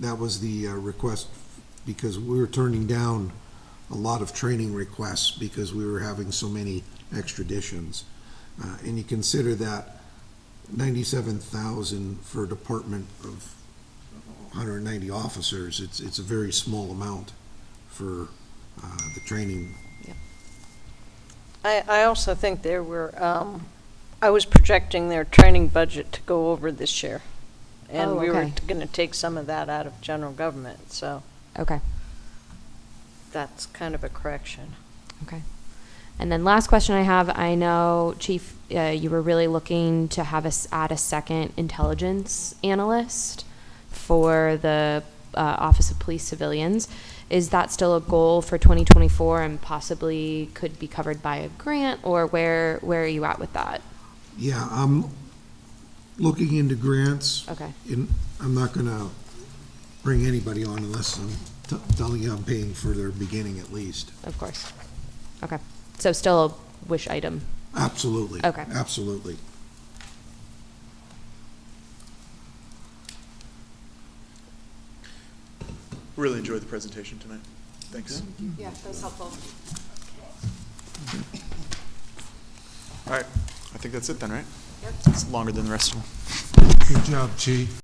that was the request, because we were turning down a lot of training requests because we were having so many extraditions. And you consider that 97,000 for a department of 190 officers, it's a very small amount for the training. I also think there were, I was projecting their training budget to go over this year. And we were okay. going to take some of that out of general government, so Okay. that's kind of a correction. Okay. And then last question I have, I know, Chief, you were really looking to have us add a second intelligence analyst for the Office of Police Civilians. Is that still a goal for 2024 and possibly could be covered by a grant, or where are you at with that? Yeah, I'm looking into grants. Okay. And I'm not gonna bring anybody on unless I'm telling you I'm paying for their beginning at least. Of course. Okay. So still a wish item. Absolutely. Okay. Absolutely. Really enjoyed the presentation tonight. Thanks. Yeah, that was helpful. All right, I think that's it then, right? Yep. It's longer than the rest of them. Good job, Chief.